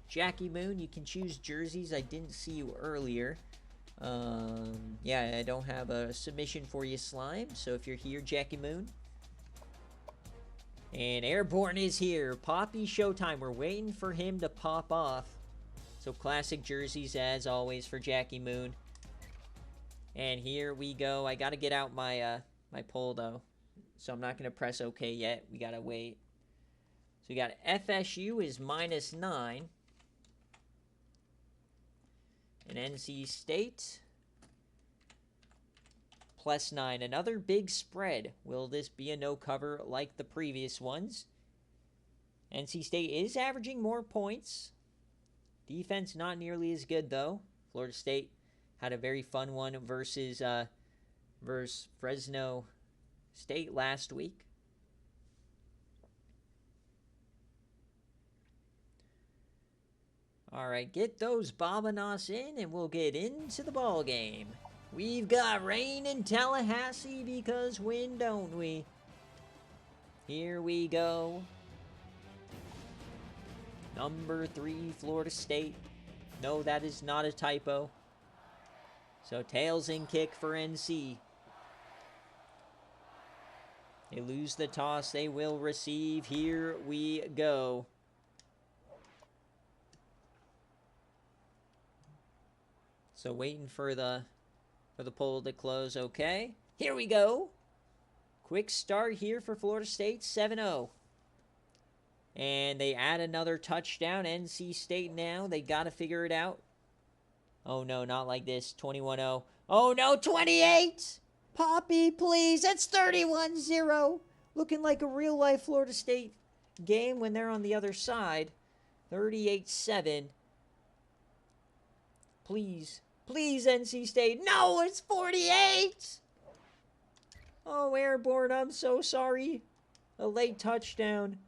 Jackie Moon, you can choose jerseys. I didn't see you earlier. Yeah, I don't have a submission for you, Slime. So if you're here, Jackie Moon. And Airborne is here. Poppy Showtime. We're waiting for him to pop off. So classic jerseys, as always, for Jackie Moon. And here we go. I got to get out my my poll, though. So I'm not going to press OK yet. We got to wait. So we got FSU is -9. And NC State +9. Another big spread. Will this be a no cover like the previous ones? NC State is averaging more points. Defense not nearly as good, though. Florida State had a very fun one versus Fresno State last week. All right, get those Babanos in, and we'll get into the ball game. We've got rain in Tallahassee because when don't we? Here we go. Number 3, Florida State. No, that is not a typo. So tails in kick for NC. They lose the toss. They will receive. Here we go. So waiting for the pull to close. Okay. Here we go. Quick start here for Florida State. 7-0. And they add another touchdown. NC State now. They got to figure it out. Oh, no, not like this. 21-0. Oh, no, 28! Poppy, please. That's 31-0. Looking like a real-life Florida State game when they're on the other side. 38-7. Please. Please, NC State. No, it's 48! Oh, airborne. I'm so sorry. A late touchdown.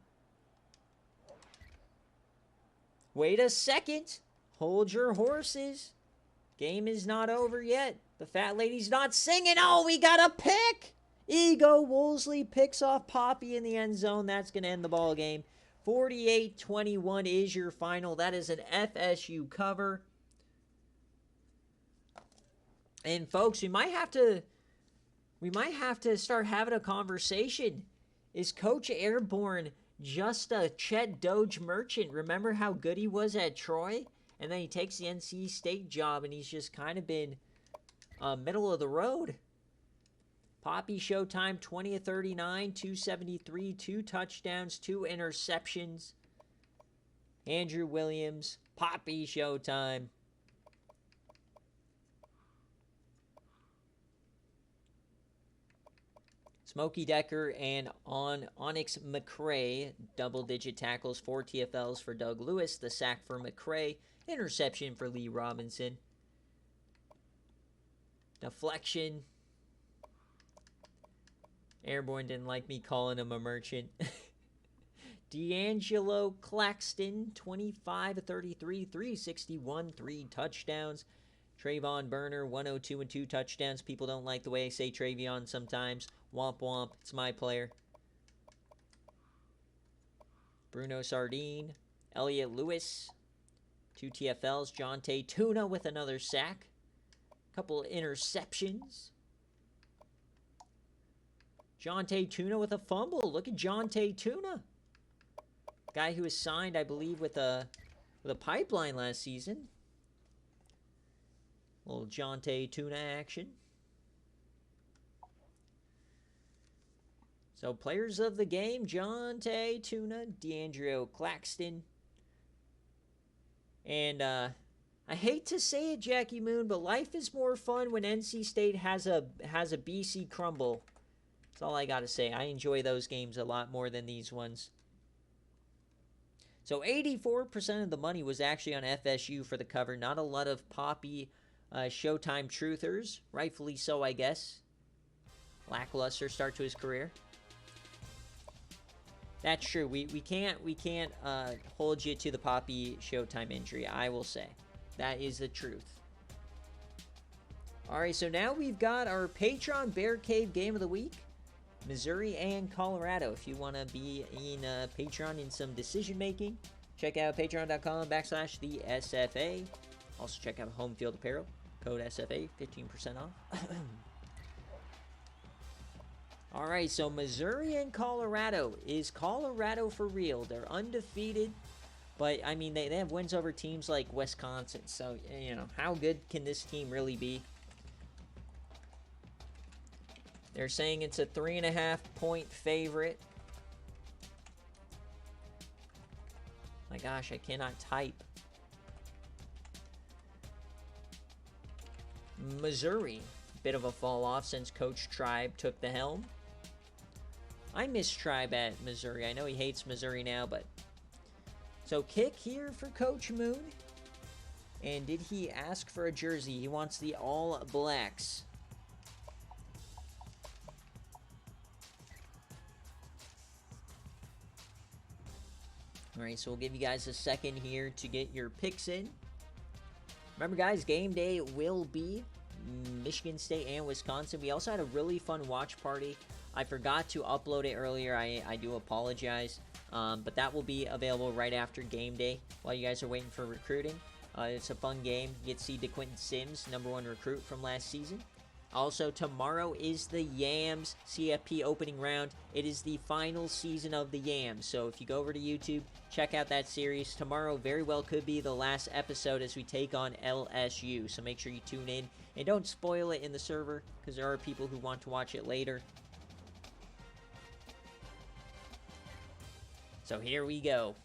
Wait a second. Hold your horses. Game is not over yet. The fat lady's not singing. Oh, we got a pick. Ego Woolsey picks off Poppy in the end zone. That's going to end the ball game. 48-21 is your final. That is an FSU cover. And folks, we might have to start having a conversation. Is Coach Airborne just a Chet Doge merchant? Remember how good he was at Troy? And then he takes the NC State job, and he's just kind of been middle of the road. Poppy Showtime, 20 of 39, 273, 2 touchdowns, 2 interceptions. Andrew Williams, Poppy Showtime. Smokey Decker and Onyx McCray, double-digit tackles, 4 TFLs for Doug Lewis, the sack for McCray, interception for Lee Robinson. Deflection. Airborne didn't like me calling him a merchant. D'Angelo Claxton, 25 of 33, 361, 3 touchdowns. Trayvon Burner, 102 and 2 touchdowns. People don't like the way I say Travion sometimes. Womp womp. It's my player. Bruno Sardine. Elliot Lewis. 2 TFLs. Jonte Tuna with another sack. Couple of interceptions. Jonte Tuna with a fumble. Look at Jonte Tuna. Guy who was signed, I believe, with a pipeline last season. Little Jonte Tuna action. So players of the game, Jonte Tuna, D'Angelo Claxton. And I hate to say it, Jackie Moon, but life is more fun when NC State has a BC crumble. That's all I got to say. I enjoy those games a lot more than these ones. So 84% of the money was actually on FSU for the cover. Not a lot of Poppy Showtime truthers. Rightfully so, I guess. Lackluster start to his career. That's true. We can't hold you to the Poppy Showtime injury, I will say. That is the truth. All right, so now we've got our Patreon BearCave Game of the Week. Missouri and Colorado. If you want to be in Patreon in some decision making, check out patreon.com/the SFA. Also check out Home Field Apparel. Code SFA, 15% off. All right, so Missouri and Colorado. Is Colorado for real? They're undefeated, but, I mean, they have wins over teams like Wisconsin. So, you know, how good can this team really be? They're saying it's a 3.5-point favorite. My gosh, I cannot type. Missouri, bit of a fall off since Coach Tribe took the helm. I miss Tribe at Missouri. I know he hates Missouri now, but... So kick here for Coach Moon. And did he ask for a jersey? He wants the All Blacks. Alright, so we'll give you guys a second here to get your picks in. Remember, guys, game day will be Michigan State and Wisconsin. We also had a really fun watch party. I forgot to upload it earlier. I do apologize. But that will be available right after game day while you guys are waiting for recruiting. It's a fun game. You get to see DeQuinton Sims, #1 recruit from last season. Also, tomorrow is the Yams CFP opening round. It is the final season of the Yams. So if you go over to YouTube, check out that series. Tomorrow very well could be the last episode as we take on LSU. So make sure you tune in. And don't spoil it in the server, because there are people who want to watch it later. So here we go.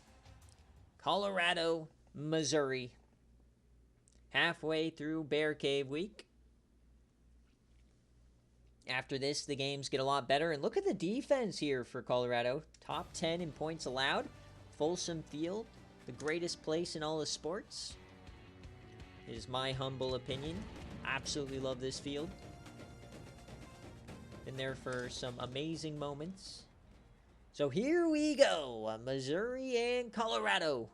Colorado, Missouri. Halfway through BearCave week. After this, the games get a lot better. And look at the defense here for Colorado. Top 10 in points allowed. Folsom Field, the greatest place in all of sports. Is my humble opinion. Absolutely love this field. Been there for some amazing moments. So here we go. Missouri and Colorado.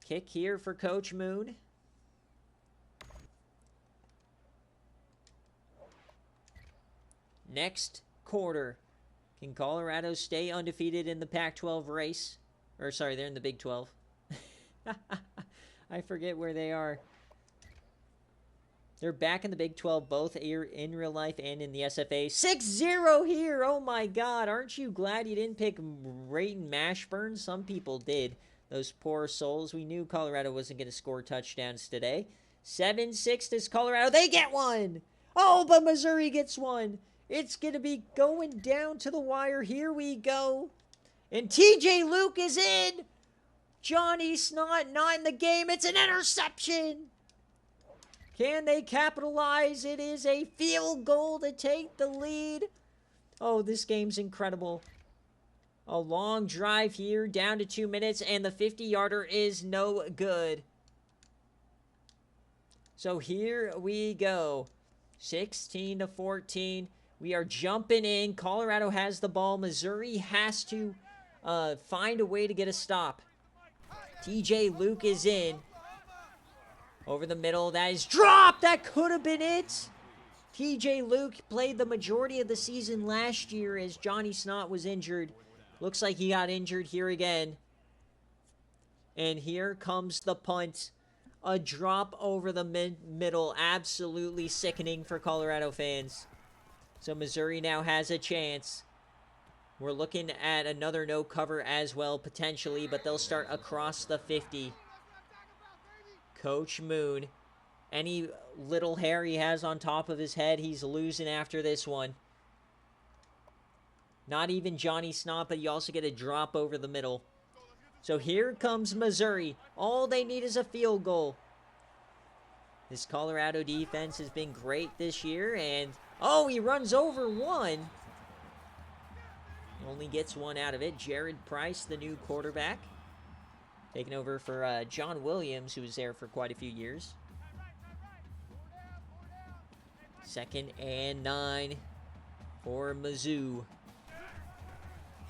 Kick here for Coach Moon. Next quarter. Can Colorado stay undefeated in the Pac-12 race? Or, sorry, they're in the Big 12. I forget where they are. They're back in the Big 12, both in real life and in the SFA. 6-0 here! Oh my god, aren't you glad you didn't pick Rayton Mashburn? Some people did. Those poor souls. We knew Colorado wasn't going to score touchdowns today. 7-6 does Colorado. They get one! Oh, but Missouri gets one! It's going to be going down to the wire. Here we go. And TJ Luke is in. Johnny Snot not in the game. It's an interception. Can they capitalize? It is a field goal to take the lead. Oh, this game's incredible. A long drive here, down to 2 minutes, and the 50-yarder is no good. So here we go. 16-14. We are jumping in. Colorado has the ball. Missouri has to find a way to get a stop. TJ Luke is in. Over the middle. That is dropped. That could have been it. TJ Luke played the majority of the season last year as Johnny Snot was injured. Looks like he got injured here again. And here comes the punt. A drop over the middle. Absolutely sickening for Colorado fans. So Missouri now has a chance. We're looking at another no cover as well, potentially, but they'll start across the 50. Coach Moon. Any little hair he has on top of his head, he's losing after this one. Not even Johnny Snot, but you also get a drop over the middle. So here comes Missouri. All they need is a field goal. This Colorado defense has been great this year, and oh, he runs over one. Only gets one out of it. Jared Price, the new quarterback. Taking over for John Williams, who was there for quite a few years. 2nd and 9 for Mizzou.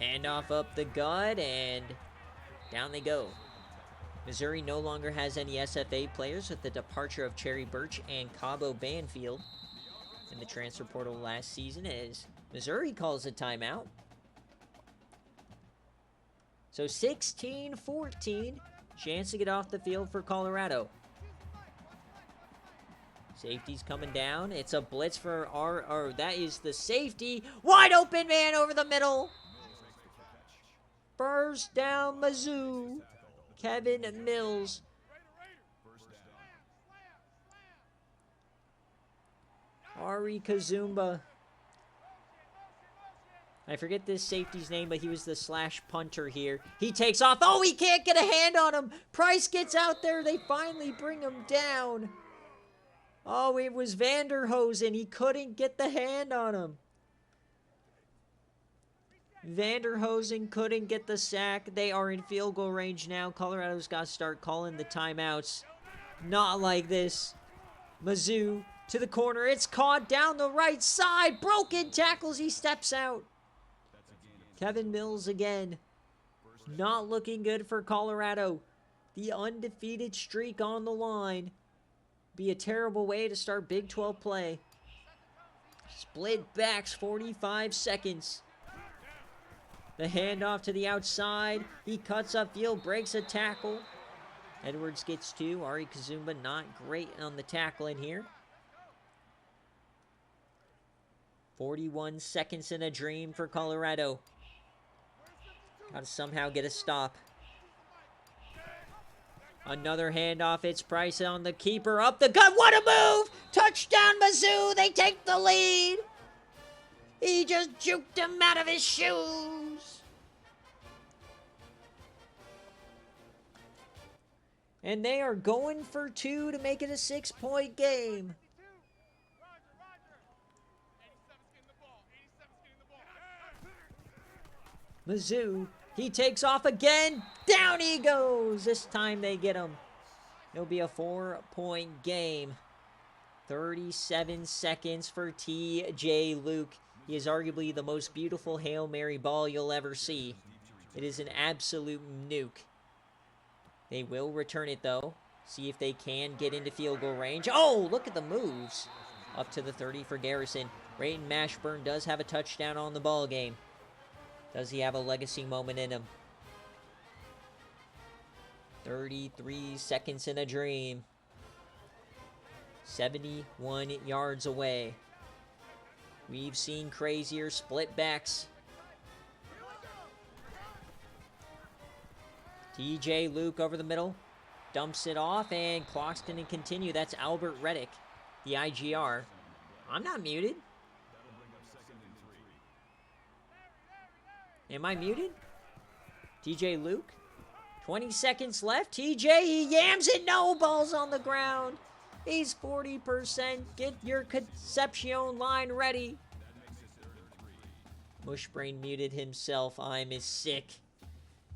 Handoff up the gut, and down they go. Missouri no longer has any SFA players with the departure of Cherry Birch and Cabo Banfield in the transfer portal last season, as Missouri calls a timeout. So 16-14, chance to get off the field for Colorado. Safety's coming down. It's a blitz for that is the safety. Wide open man over the middle. First down, Mizzou. Kevin Mills. Ari Kazumba. I forget this safety's name, but he was the slash punter here. He takes off. Oh, he can't get a hand on him. Price gets out there. They finally bring him down. Oh, it was Vanderhosen. He couldn't get the hand on him. Vanderhosen couldn't get the sack. They are in field goal range now. Colorado's got to start calling the timeouts. Not like this. Mizzou to the corner. It's caught down the right side. Broken tackles. He steps out. Kevin Mills again. Not looking good for Colorado. The undefeated streak on the line. Be a terrible way to start Big 12 play. Split backs, 45 seconds. The handoff to the outside. He cuts upfield, breaks a tackle. Edwards gets two. Ari Kazumba not great on the tackle in here. 41 seconds in a dream for Colorado. Got to somehow get a stop. Another handoff. It's Price on the keeper. Up the gut. What a move! Touchdown, Mizzou. They take the lead. He just juked him out of his shoes. And they are going for two to make it a 6-point game. Mizzou, he takes off again. Down he goes. This time they get him. It'll be a 4-point game. 37 seconds for T.J. Luke. He is arguably the most beautiful Hail Mary ball you'll ever see. It is an absolute nuke. They will return it, though. See if they can get into field goal range. Oh, look at the moves. Up to the 30 for Garrison. Brayton Mashburn does have a touchdown on the ball game. Does he have a legacy moment in him? 33 seconds in a dream. 71 yards away. We've seen crazier split backs. TJ Luke over the middle. Dumps it off, and clock's going to continue. That's Albert Reddick, the IGR. I'm not muted. Am I muted? TJ Luke. 20 seconds left. TJ, he yams it. No, ball's on the ground. He's 40%. Get your Concepcion line ready. Mushbrain muted himself. I'm sick.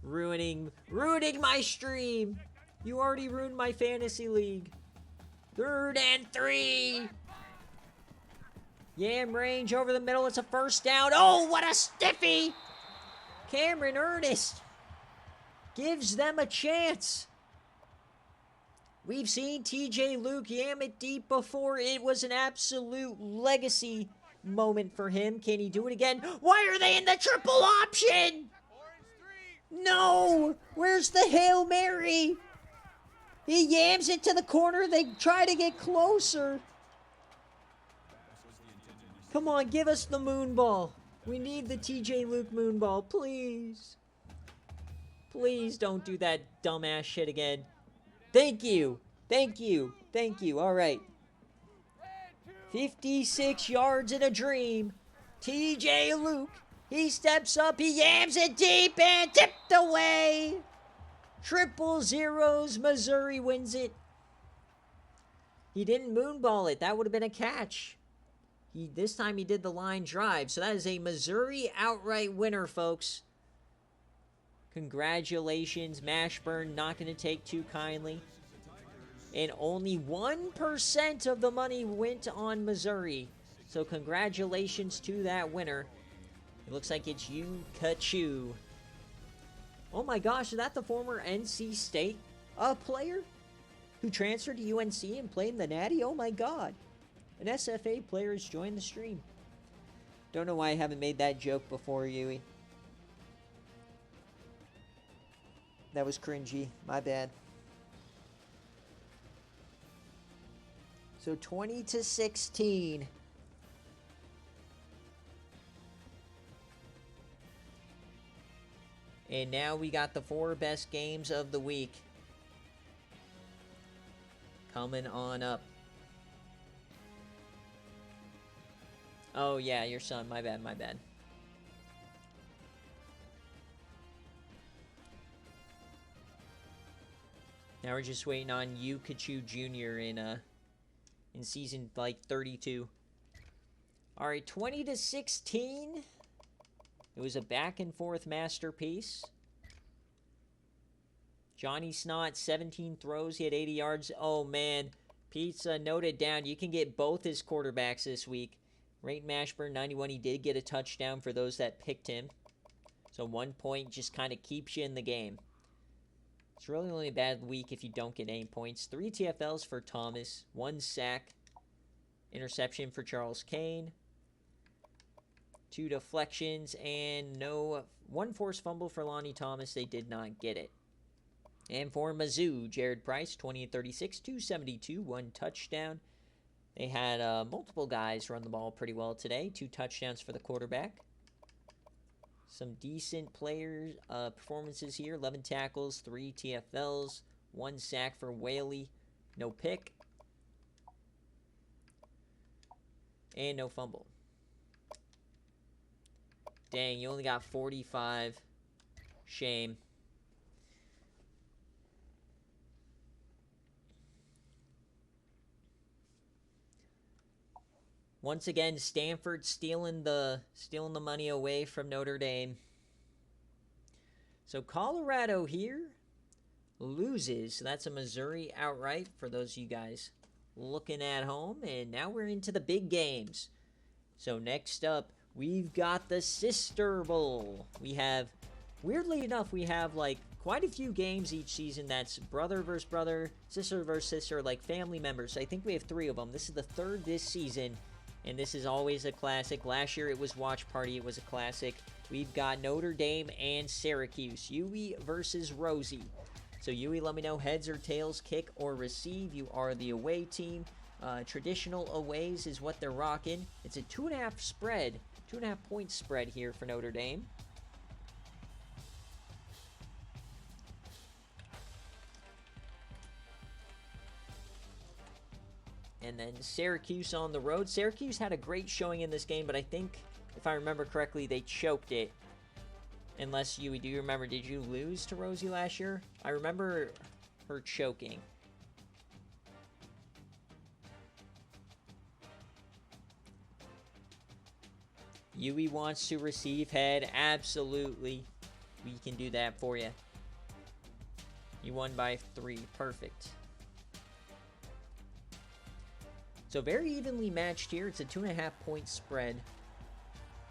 Ruining my stream. You already ruined my fantasy league. 3rd and 3. Yam range over the middle. It's a first down. Oh, what a stiffy. Cameron Ernest gives them a chance. We've seen TJ Luke yam it deep before. It was an absolute legacy moment for him. Can he do it again? Why are they in the triple option? No! Where's the Hail Mary? He yams it to the corner. They try to get closer. Come on, give us the moon ball. We need the TJ Luke moon ball, please. Please don't do that dumbass shit again. Thank you. Thank you. Thank you. All right. 56 yards in a dream. TJ Luke. He steps up. He yams it deep and tipped away. 000. Missouri wins it. He didn't moonball it. That would have been a catch. This time he did the line drive. So that is a Missouri outright winner, folks. Congratulations. Mashburn not going to take too kindly. And only 1% of the money went on Missouri. So congratulations to that winner. It looks like it's you, Kachu. Oh my gosh, is that the former NC State player who transferred to UNC and played in the Natty? Oh my god. An SFA player has joined the stream. Don't know why I haven't made that joke before, Yui. That was cringy. My bad. So 20-16. And now we got the 4 best games of the week coming on up. Oh, yeah, your son. My bad, my bad. Now we're just waiting on Yu Kachu Jr. in season, like, 32. All right, 20-16. It was a back-and-forth masterpiece. Johnny Snott, 17 throws. He had 80 yards. Oh, man. Pizza noted down. You can get both his quarterbacks this week. Rayton Mashburn, 91. He did get a touchdown for those that picked him. So 1 point just kind of keeps you in the game. It's really only a bad week if you don't get any points. 3 TFLs for Thomas. 1 sack. Interception for Charles Kane. 2 deflections and 1 forced fumble for Lonnie Thomas. They did not get it. And for Mizzou, Jared Price, 20-36, 272, 1 touchdown. They had multiple guys run the ball pretty well today. 2 touchdowns for the quarterback. Some decent players performances here. 11 tackles, 3 TFLs, 1 sack for Whaley. No pick. And no fumble. Dang, you only got 45. Shame. Once again, Stanford stealing the money away from Notre Dame. So Colorado here loses. So that's a Missouri outright for those of you guys looking at home. And now we're into the big games. So next up, we've got the Sister Bowl. We have, weirdly enough, we have like quite a few games each season that's brother versus brother, sister versus sister, like family members. I think we have 3 of them. This is the 3rd this season. And this is always a classic. Last year it was Watch Party. It was a classic. We've got Notre Dame and Syracuse. Huey versus Rosie. So Huey, let me know heads or tails, kick or receive. You are the away team. Traditional aways is what they're rocking. It's a 2.5 spread. 2.5 point spread here for Notre Dame. And then Syracuse on the road. Syracuse had a great showing in this game, but I think, if I remember correctly, they choked it. Unless you do remember, did you lose to Rosie last year? I remember her choking. Huey wants to receive head. Absolutely. We can do that for you. You won by 3. Perfect. So very evenly matched here. It's a 2.5 point spread.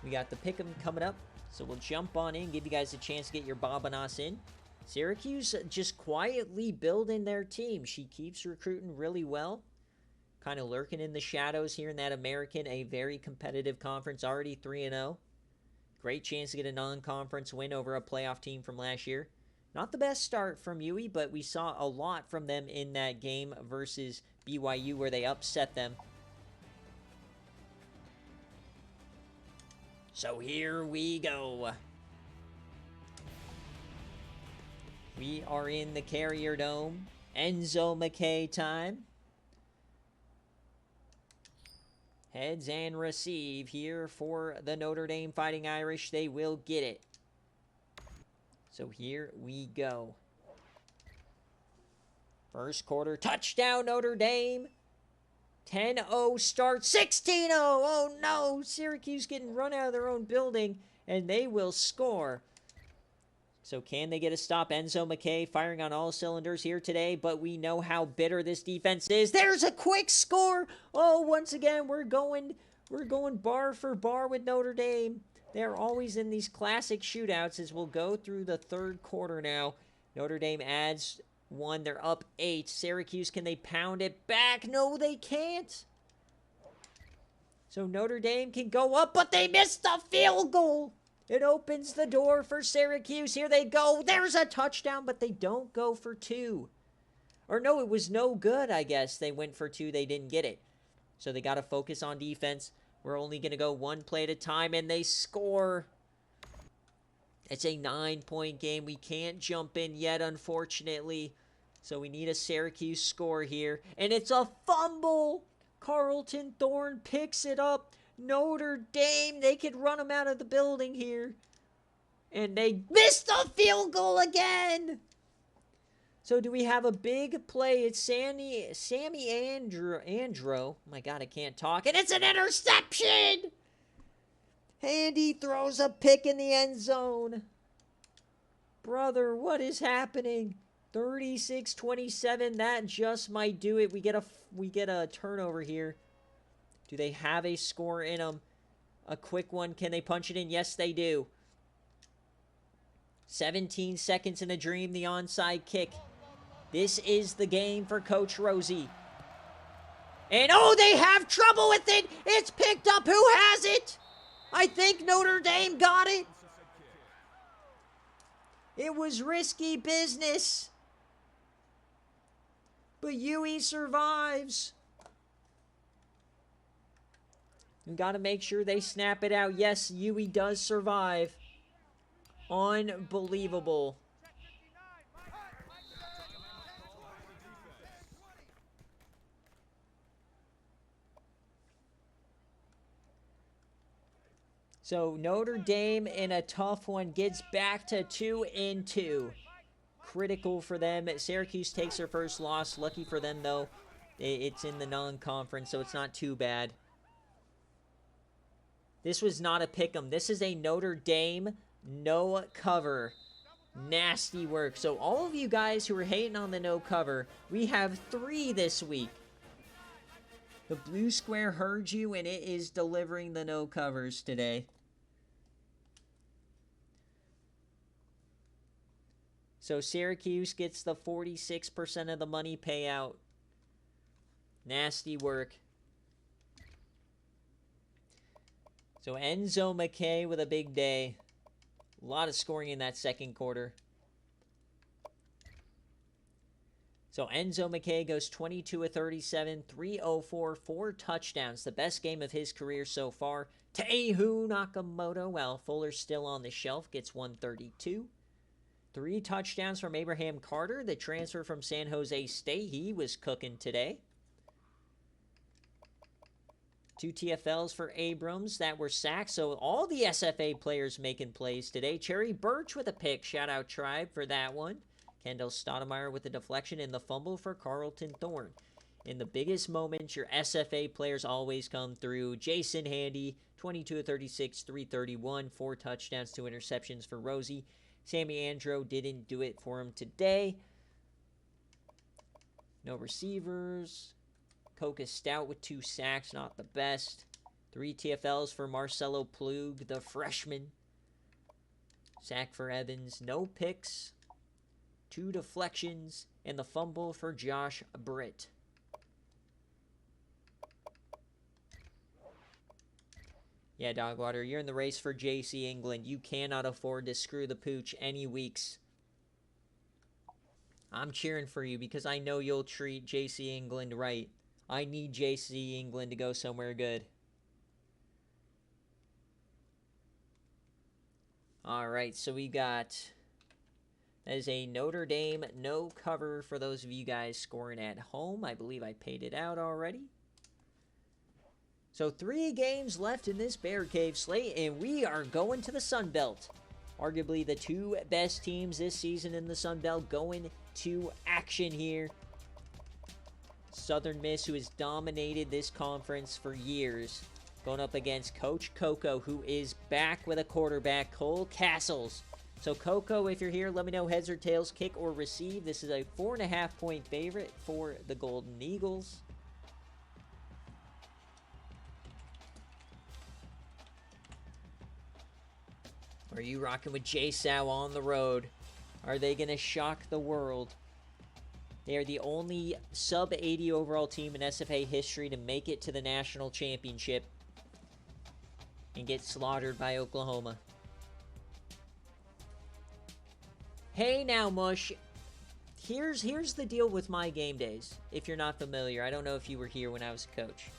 We got the pick'em coming up. So we'll jump on in, give you guys a chance to get your Bobanos in. Syracuse just quietly building their team. She keeps recruiting really well. Kind of lurking in the shadows here in that American, a very competitive conference, already 3-0. Great chance to get a non-conference win over a playoff team from last year. Not the best start from Huey, but we saw a lot from them in that game versus BYU where they upset them. So here we go. We are in the Carrier Dome. Enzo McKay time. Heads and receive here for the Notre Dame Fighting Irish. They will get it. So here we go. First quarter, touchdown Notre Dame. 10-0 start, 16-0. Oh no, Syracuse getting run out of their own building, and they will score. So can they get a stop? Enzo McKay firing on all cylinders here today, but we know how bitter this defense is. There's a quick score. Oh, once again, we're going bar for bar with Notre Dame. They're always in these classic shootouts as we'll go through the 3rd quarter now. Notre Dame adds 1. They're up 8. Syracuse, can they pound it back? No, they can't. So Notre Dame can go up, but they missed the field goal. It opens the door for Syracuse. Here they go. There's a touchdown, but they don't go for 2. Or no, it was no good, I guess. They went for 2. They didn't get it. So they got to focus on defense. We're only going to go 1 play at a time, and they score. It's a 9-point game. We can't jump in yet, unfortunately. So we need a Syracuse score here. And it's a fumble. Carlton Thorne picks it up. Notre Dame, they could run them out of the building here. And they missed the field goal again. So do we have a big play? It's Sammy Andro. Oh my God, I can't talk. And it's an interception. Handy throws a pick in the end zone. Brother, what is happening? 36-27. That just might do it. We get a turnover here. Do they have a score in them? A quick one. Can they punch it in? Yes, they do. 17 seconds in a dream. The onside kick. This is the game for Coach Rosie. And oh, they have trouble with it. It's picked up. Who has it? I think Notre Dame got it. It was risky business. But UE survives. You got to make sure they snap it out. Yes, UE does survive. Unbelievable. So Notre Dame in a tough one gets back to 2-2. Critical for them. Syracuse takes their first loss. Lucky for them, though. It's in the non-conference, so it's not too bad. This was not a pick'em. This is a Notre Dame no cover. Nasty work. So all of you guys who are hating on the no cover, we have 3 this week. The blue square heard you, and it is delivering the no covers today. So Syracuse gets the 46% of the money payout. Nasty work. So Enzo McKay with a big day. A lot of scoring in that second quarter. So Enzo McKay goes 22 of 37, 304, 4 touchdowns. The best game of his career so far. Tehu Nakamoto, while Fuller's still on the shelf, gets 132. 3 touchdowns from Abraham Carter, the transfer from San Jose State. He was cooking today. 2 TFLs for Abrams that were sacked. So all the SFA players making plays today. Cherry Birch with a pick. Shout out Tribe for that one. Kendall Stoudemire with the deflection and the fumble for Carlton Thorne. In the biggest moments, your SFA players always come through. Jason Handy, 22 of 36, 331, 4 touchdowns, 2 interceptions for Rosie. Sammy Andro didn't do it for him today. No receivers. Coca Stout with 2 sacks, not the best. 3 TFLs for Marcelo Plug, the freshman. Sack for Evans. No picks. 2 deflections. And the fumble for Josh Britt. Yeah, Dogwater, you're in the race for JC England. You cannot afford to screw the pooch any weeks. I'm cheering for you because I know you'll treat JC England right. I need JC England to go somewhere good. All right, so we got... That is a Notre Dame no cover for those of you guys scoring at home. I believe I paid it out already. So 3 games left in this BearCave slate, and we are going to the Sun Belt. Arguably the 2 best teams this season in the Sun Belt going to action here. Southern Miss, who has dominated this conference for years, going up against Coach Coco, who is back with a quarterback, Cole Castles. So Coco, if you're here, let me know heads or tails, kick or receive. This is a 4.5-point favorite for the Golden Eagles. Are you rocking with J-Sow on the road? Are they going to shock the world? They are the only sub-80 overall team in SFA history to make it to the national championship and get slaughtered by Oklahoma. Hey now, Mush. Here's the deal with my game days, if you're not familiar. I don't know if you were here when I was a coach.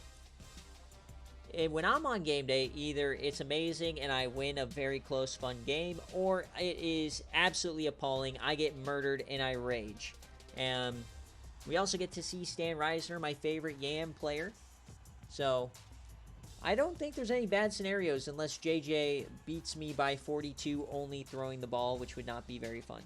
When I'm on game day, either it's amazing and I win a very close, fun game, or it is absolutely appalling. I get murdered and I rage. We also get to see Stan Reisner, my favorite Yam player. So, I don't think there's any bad scenarios unless JJ beats me by 42 only throwing the ball, which would not be very fun.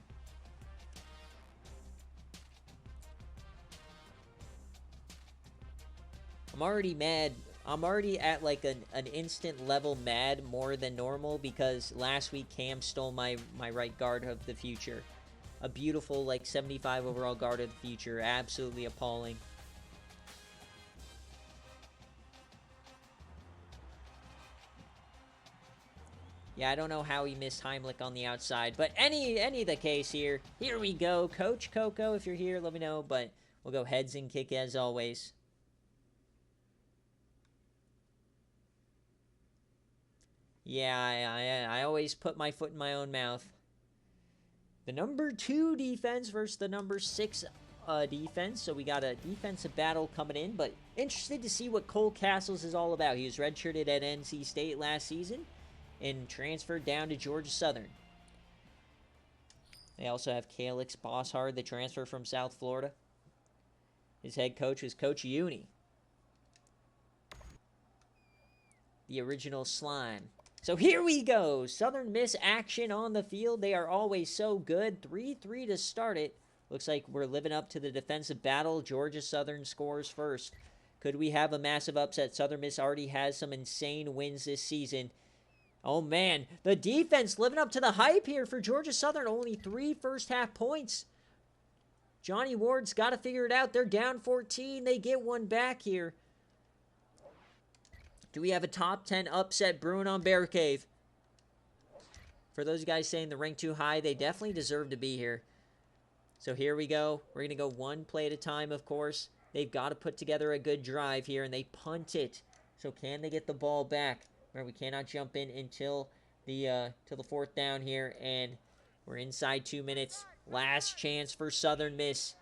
I'm already mad I'm already at like an instant level mad more than normal because last week Cam stole my right guard of the future. A beautiful like 75 overall guard of the future. Absolutely appalling. Yeah, I don't know how he missed Heimlich on the outside, but any of the case here. Here we go. Coach Coco, if you're here, let me know, but we'll go heads and kick as always. Yeah, I always put my foot in my own mouth. The number 2 defense versus the number 6 defense. So we got a defensive battle coming in, but interested to see what Cole Castles is all about. He was redshirted at NC State last season and transferred down to Georgia Southern. They also have Calix Bosshard, the transfer from South Florida. His head coach was Coach Uni, the original slime. So here we go. Southern Miss action on the field. They are always so good. 3-3 to start it. Looks like we're living up to the defensive battle. Georgia Southern scores first. Could we have a massive upset? Southern Miss already has some insane wins this season. Oh, man. The defense living up to the hype here for Georgia Southern. Only 3 first-half points. Johnny Ward's got to figure it out. They're down 14. They get one back here. Do we have a top 10 upset brewing on BearCave? For those guys saying the rank too high, they definitely deserve to be here. So here we go. We're going to go one play at a time, of course. They've got to put together a good drive here, and they punt it. So can they get the ball back? Remember, we cannot jump in until the till the 4th down here, and we're inside 2 minutes. Last chance for Southern Miss.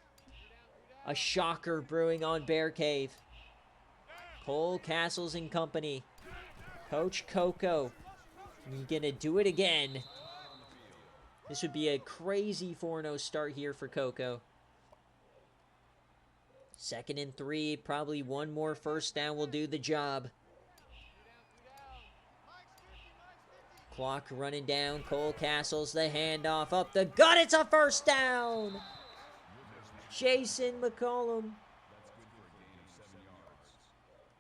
A shocker brewing on BearCave. Cole Castles and company. Coach Coco. You're going to do it again. This would be a crazy 4-0 start here for Coco. 2nd and 3. Probably one more first down will do the job. Clock running down. Cole Castles, the handoff up the gut. It's a first down. Jason McCollum.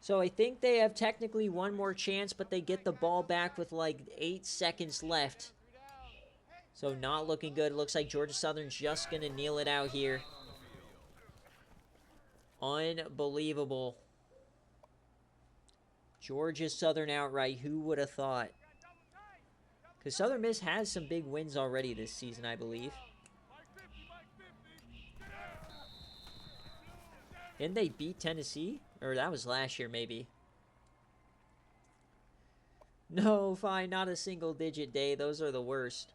So I think they have technically one more chance, but they get the ball back with like 8 seconds left. So not looking good. It looks like Georgia Southern's just going to kneel it out here. Unbelievable. Georgia Southern outright. Who would have thought? Because Southern Miss has some big wins already this season, I believe. Didn't they beat Tennessee? Or that was last year, maybe. No, fine. Not a single-digit day. Those are the worst.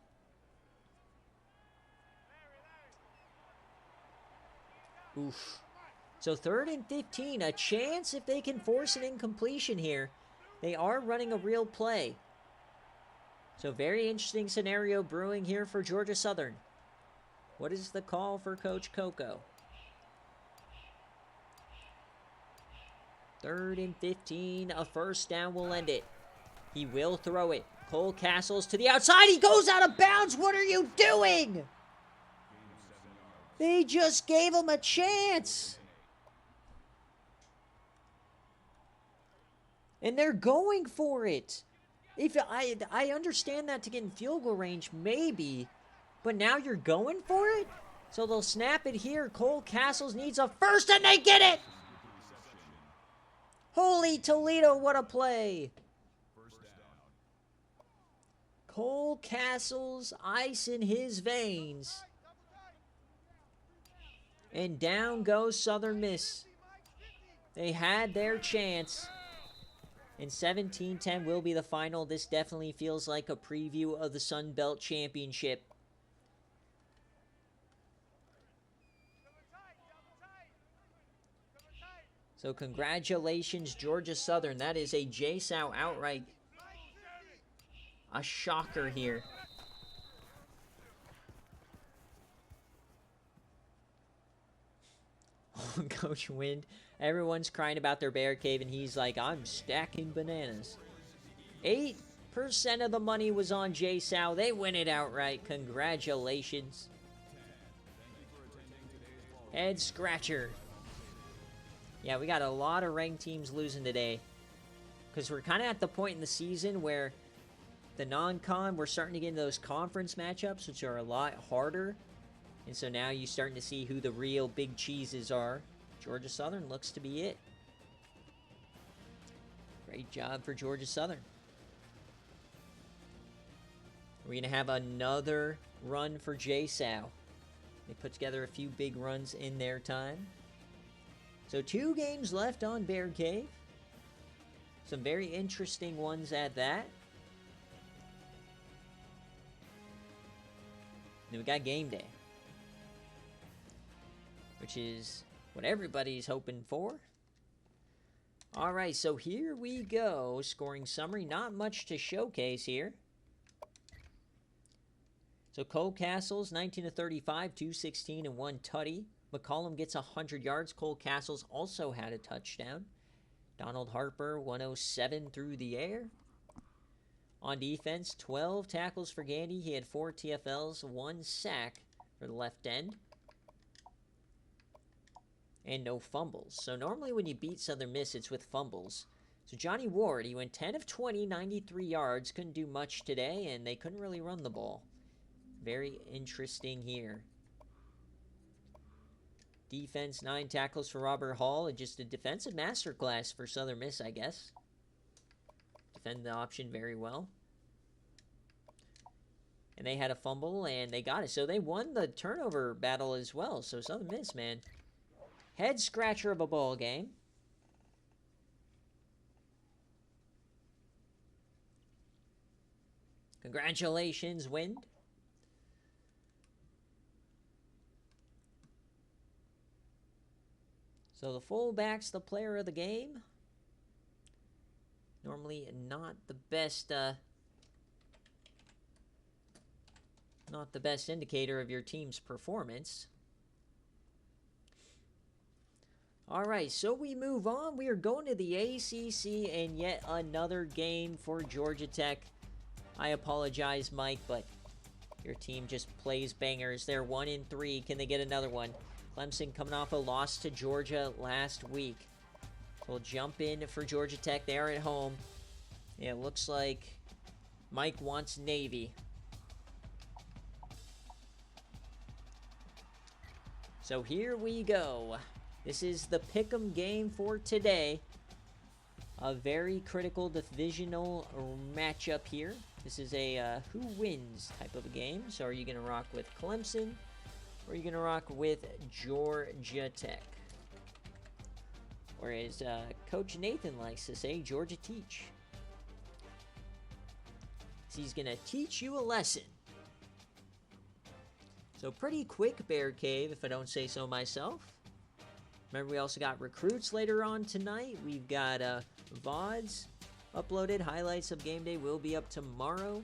Oof. So 3rd and 15. A chance if they can force an incompletion here. They are running a real play. So very interesting scenario brewing here for Georgia Southern. What is the call for Coach Coco? 3rd and 15. A first down will end it. He will throw it. Cole Castles to the outside. He goes out of bounds. What are you doing? They just gave him a chance. And they're going for it. If I understand that to get in field goal range, maybe. But now you're going for it? So they'll snap it here. Cole Castles needs a first, and they get it! Holy Toledo, what a play. Cole Castles, ice in his veins. And down goes Southern Miss. They had their chance. And 17-10 will be the final. This definitely feels like a preview of the Sun Belt Championship. So congratulations, Georgia Southern. That is a JSOW outright. A shocker here. Coach Wind. Everyone's crying about their BearCave, and he's like, I'm stacking bananas. 8% of the money was on JSOW. They win it outright. Congratulations. Head scratcher. Yeah, we got a lot of ranked teams losing today. because we're kind of at the point in the season where the non-con, we're starting to get into those conference matchups, which are a lot harder. And so now you're starting to see who the real big cheeses are. Georgia Southern looks to be it. Great job for Georgia Southern. We're going to have another run for JSOW. They put together a few big runs in their time. So 2 games left on BearCave. Some very interesting ones at that. Then we got game day, which is what everybody's hoping for. All right, so here we go. Scoring summary. Not much to showcase here. So Cole Castles, 19 of 35, 216 and 1 tutty. McCollum gets 100 yards. Cole Castles also had a touchdown. Donald Harper, 107 through the air. On defense, 12 tackles for Gandy. He had 4 TFLs, 1 sack for the left end. And no fumbles. So normally when you beat Southern Miss, it's with fumbles. So Johnny Ward, he went 10 of 20, 93 yards. Couldn't do much today, and they couldn't really run the ball. Very interesting here. Defense, 9 tackles for Robert Hall. And just a defensive masterclass for Southern Miss, I guess. Defend the option very well. And they had a fumble, and they got it. So they won the turnover battle as well. So Southern Miss, man, head scratcher of a ball game. Congratulations, Wind. So the fullback's the player of the game. Normally not the best indicator of your team's performance. All right, so we move on. We are going to the ACC and yet another game for Georgia Tech. I apologize, Mike, but your team just plays bangers. They're 1-3. Can they get another one? Clemson coming off a loss to Georgia last week. We'll jump in for Georgia Tech. They are at home. Yeah, it looks like Mike wants Navy. So here we go. This is the pick'em game for today. A very critical divisional matchup here. This is a who wins type of a game. So are you going to rock with Clemson? Or are you going to rock with Georgia Tech? Or as Coach Nathan likes to say, Georgia teach. So he's going to teach you a lesson. So pretty quick BearCave, if I don't say so myself. Remember, we also got recruits later on tonight. We've got VODs uploaded. Highlights of game day will be up tomorrow.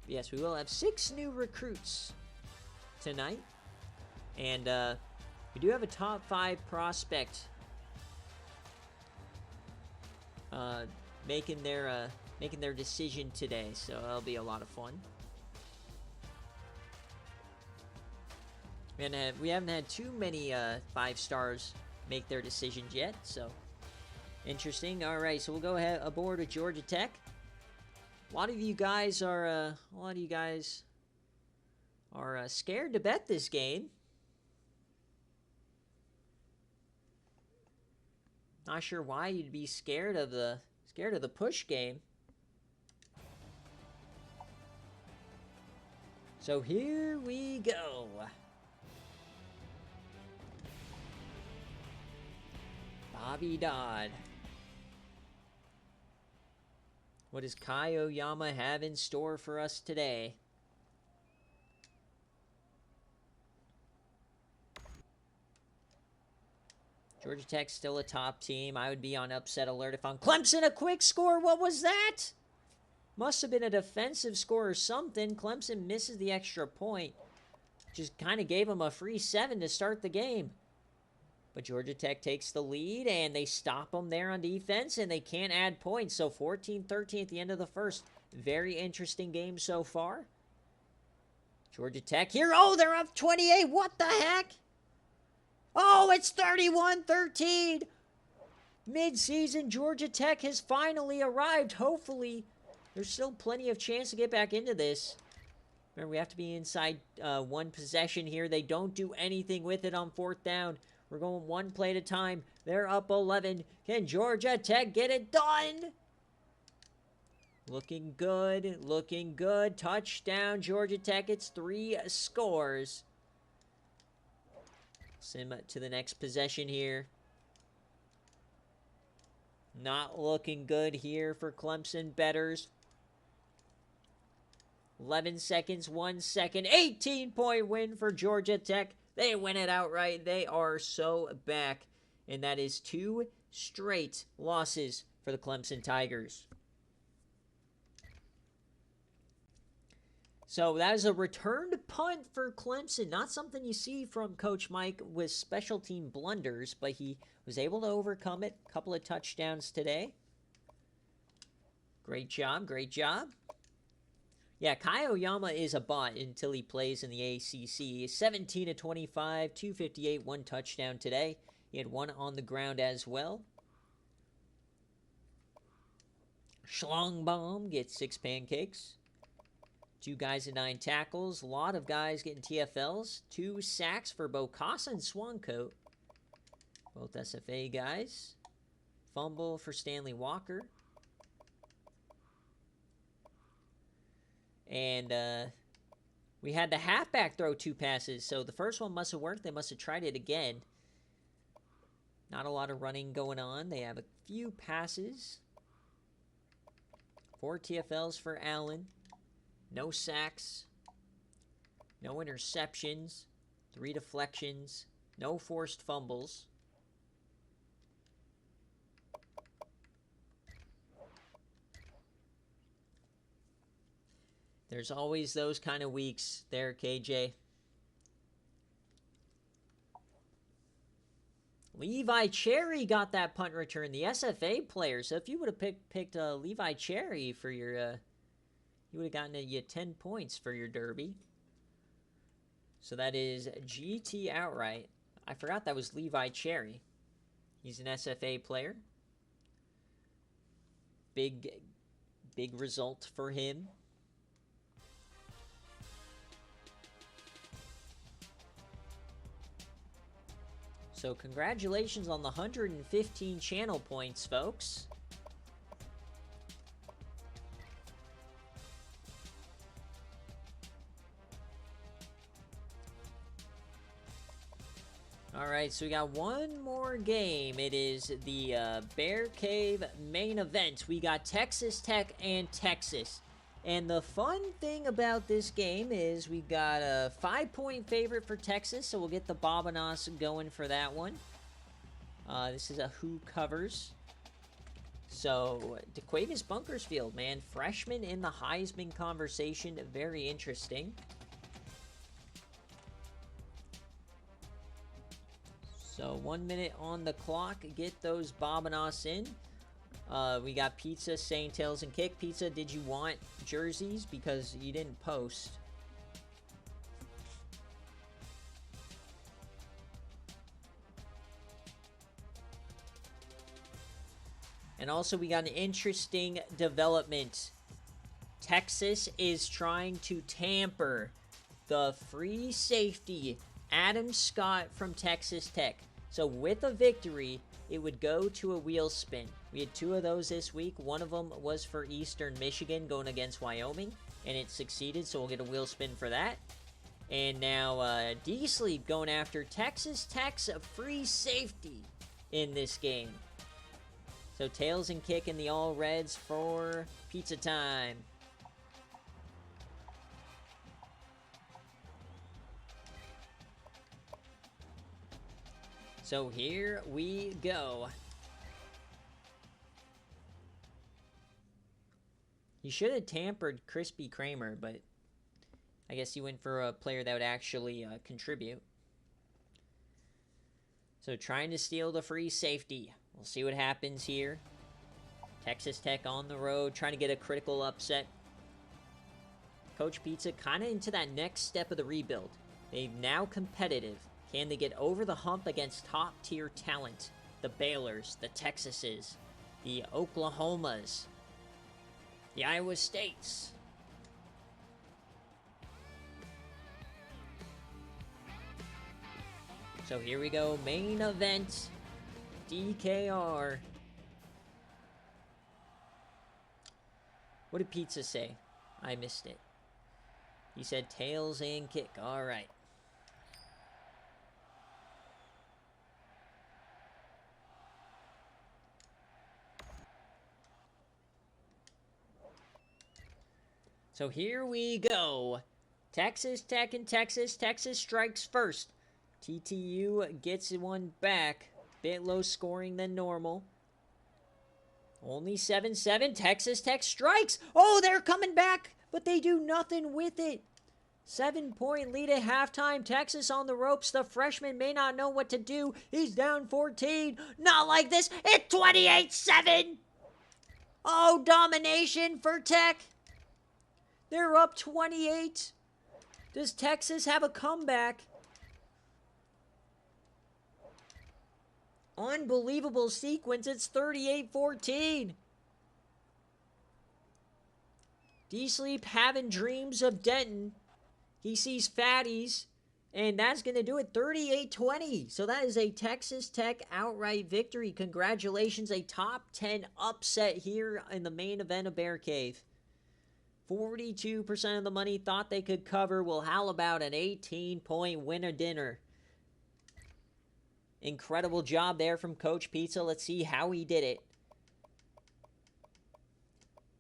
Yes, we will have 6 new recruits tonight. And we do have a top 5 prospect making their decision today, so that'll be a lot of fun. We haven't had too many 5 stars make their decisions yet, so interesting. All right, so we'll go ahead aboard with Georgia Tech. A lot of you guys are scared to bet this game. Not sure why you'd be scared of the push game. So here we go. Bobby Dodd. What does Kai Oyama have in store for us today? Georgia Tech's still a top team. I would be on upset alert if I'm Clemson. A quick score. What was that? Must have been a defensive score or something. Clemson misses the extra point. Just kind of gave them a free 7 to start the game. But Georgia Tech takes the lead, and they stop them there on defense, and they can't add points. So 14-13 at the end of the first. Very interesting game so far. Georgia Tech here. Oh, they're up 28. What the heck? Oh, it's 31-13. Mid-season, Georgia Tech has finally arrived. Hopefully, there's still plenty of chance to get back into this. Remember, we have to be inside one possession here. They don't do anything with it on 4th down. We're going one play at a time. They're up 11. Can Georgia Tech get it done? Looking good. Looking good. Touchdown, Georgia Tech. It's 3 scores. Sim to the next possession here. Not looking good here for Clemson bettors. 11 seconds, 1 second. 18-point win for Georgia Tech. They win it outright. They are so back. And that is 2 straight losses for the Clemson Tigers. So that is a returned punt for Clemson. Not something you see from Coach Mike with special team blunders, but he was able to overcome it. A couple of touchdowns today. Great job, great job. Yeah, Kai Oyama is a bot until he plays in the ACC. 17 of 25, 258, 1 touchdown today. He had 1 on the ground as well. Schlongbaum gets 6 pancakes. 2 guys and 9 tackles. A lot of guys getting TFLs. 2 sacks for Bokassa and Swancoat. Both SFA guys. Fumble for Stanley Walker. And we had the halfback throw 2 passes. So the first one must have worked. They must have tried it again. Not a lot of running going on. They have a few passes. 4 TFLs for Allen. No sacks. No interceptions. 3 deflections. No forced fumbles. There's always those kind of weeks there, KJ. Levi Cherry got that punt return, the SFA player. So if you would have picked Levi Cherry for your, you would have gotten you 10 points for your derby. So that is GT outright. I forgot that was Levi Cherry. He's an SFA player. Big result for him. So congratulations on the 115 channel points, folks. All right, so we got one more game. It is the BearCave main event. We got Texas Tech and Texas. And the fun thing about this game is we got a 5-point favorite for Texas, so we'll get the Bobanos going for that one. This is a who covers. So, DeQuavis Bunkersfield, man, freshman in the Heisman conversation, very interesting. So, 1 minute on the clock, get those Bobanos in. We got Pizza saying Tails and Kick. Pizza, did you want jerseys? Because you didn't post. And also we got an interesting development. Texas is trying to tamper the free safety Adam Scott from Texas Tech. So with a victory, it would go to a wheel spin. We had 2 of those this week. One of them was for Eastern Michigan going against Wyoming, and it succeeded, so we'll get a wheel spin for that. And now D-Sleep going after Texas Tech's free safety in this game. So Tails and Kick in the All Reds for pizza time. So here we go. He should have tampered Crispy Kramer, but I guess he went for a player that would actually contribute. So trying to steal the free safety. We'll see what happens here. Texas Tech on the road, trying to get a critical upset. Coach Pizza kind of into that next step of the rebuild. They're now competitive. Can they get over the hump against top-tier talent? The Baylors, the Texases, the Oklahomas, the Iowa States. So here we go, main event, DKR. What did Pizza say? I missed it. He said tails and kick. All right. So here we go. Texas Tech and Texas. Texas strikes first. TTU gets one back. Bit low scoring than normal. Only 7-7. Texas Tech strikes. Oh, they're coming back, but they do nothing with it. 7-point lead at halftime. Texas on the ropes. The freshman may not know what to do. He's down 14. Not like this. It's 28-7. Oh, domination for Tech. They're up 28. Does Texas have a comeback? Unbelievable sequence. It's 38-14. D-Sleep having dreams of Denton. He sees fatties. And that's going to do it. 38-20. So that is a Texas Tech outright victory. Congratulations. A top 10 upset here in the main event of BearCave. 42% of the money thought they could cover. Well, how about an 18-point winner dinner? Incredible job there from Coach Pizza. Let's see how he did it.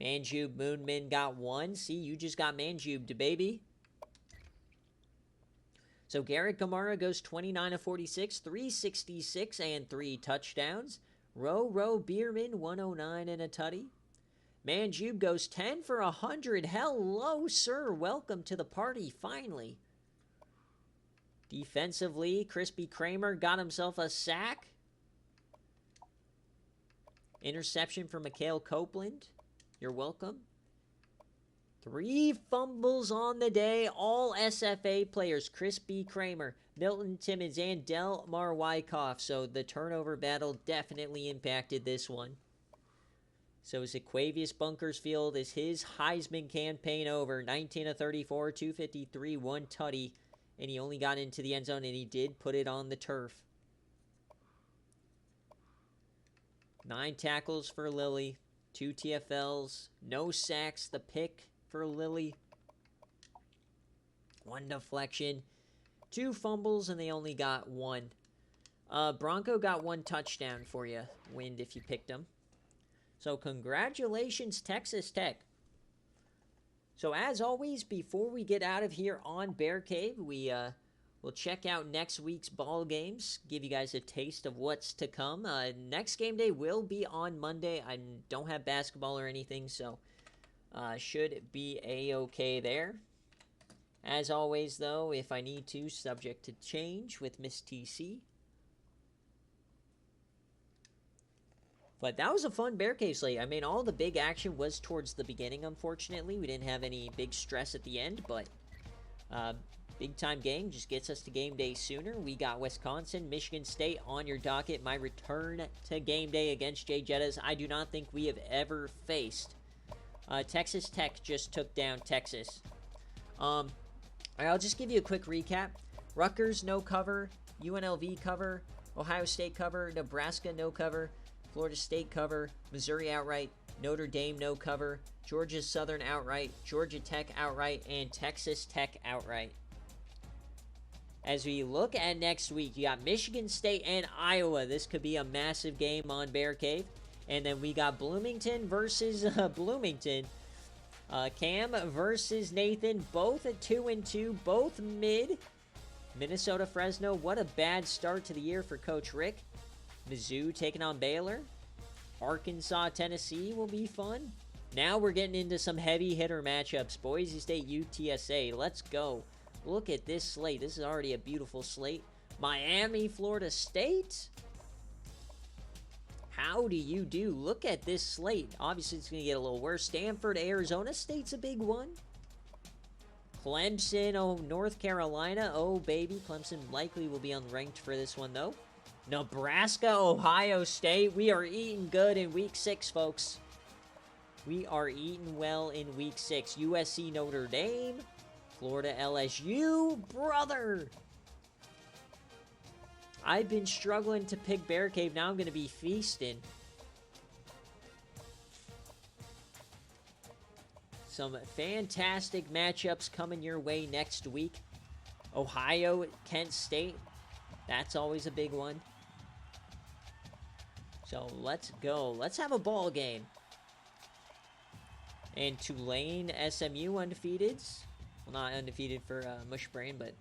Manjube Moonman got one. See, you just got Manjubed, baby. So Garrett Gamara goes 29 of 46, 366, and 3 touchdowns. Row Bierman, 109 and a tutty. Manjube goes 10 for 100. Hello, sir. Welcome to the party, finally. Defensively, Crispy Kramer got himself a sack. Interception for Mikhail Copeland. You're welcome. 3 fumbles on the day. All SFA players. Crispy Kramer, Milton Timmons, and Delmar Wyckoff. So the turnover battle definitely impacted this one. So Zaquavius Bunkersfield is his Heisman campaign over. 19 of 34, 253, 1 tutty. And he only got into the end zone, and he did put it on the turf. 9 tackles for Lilly. 2 TFLs. No sacks. The pick for Lilly. 1 deflection. 2 fumbles, and they only got 1. Bronco got 1 touchdown for you, Wind, if you picked him. So congratulations, Texas Tech. So as always, before we get out of here on BearCave, we'll check out next week's ball games, give you guys a taste of what's to come. Next game day will be on Monday. I don't have basketball or anything, so should be a-okay there. As always, though, if I need to, subject to change with Miss TC. But that was a fun BearCave slate. I mean, all the big action was towards the beginning, unfortunately. We didn't have any big stress at the end, but big-time game just gets us to game day sooner. We got Wisconsin, Michigan State on your docket. My return to game day against Jay Jettas. I do not think we have ever faced. Texas Tech just took down Texas. I'll just give you a quick recap. Rutgers, no cover. UNLV cover. Ohio State cover. Nebraska, no cover. Florida State cover, Missouri outright, Notre Dame no cover, Georgia Southern outright, Georgia Tech outright, and Texas Tech outright. As we look at next week, you got Michigan State and Iowa. This could be a massive game on BearCave. And then we got Bloomington versus Bloomington. Cam versus Nathan, both at 2-2, both mid. Minnesota Fresno, what a bad start to the year for Coach Rick. Mizzou taking on Baylor. Arkansas, Tennessee will be fun. Now we're getting into some heavy hitter matchups. Boise State, UTSA. Let's go. Look at this slate. This is already a beautiful slate. Miami, Florida State. How do you do? Look at this slate. Obviously, it's going to get a little worse. Stanford, Arizona State's a big one. Clemson, oh, North Carolina, oh, baby. Clemson likely will be unranked for this one, though. Nebraska, Ohio State. We are eating good in Week 6, folks. We are eating well in Week 6. USC, Notre Dame. Florida, LSU. Brother! I've been struggling to pick BearCave. Now I'm going to be feasting. Some fantastic matchups coming your way next week. Ohio, Kent State. That's always a big one. So let's go. Let's have a ball game. And Tulane, SMU undefeated. Well, not undefeated for Mushbrain, but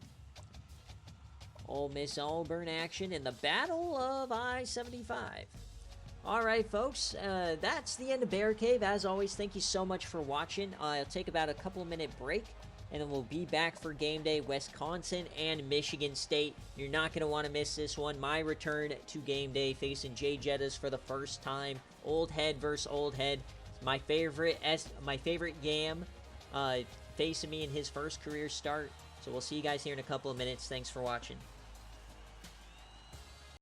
Ole Miss Auburn action in the Battle of I-75. Alright, folks, that's the end of BearCave. As always, thank you so much for watching. I'll take about a couple-minute break, and then we'll be back for game day, Wisconsin and Michigan State. You're not going to want to miss this one. My return to game day, facing Jay Jettas for the first time. Old head versus old head. My favorite Yam facing me in his first career start. So we'll see you guys here in a couple of minutes. Thanks for watching.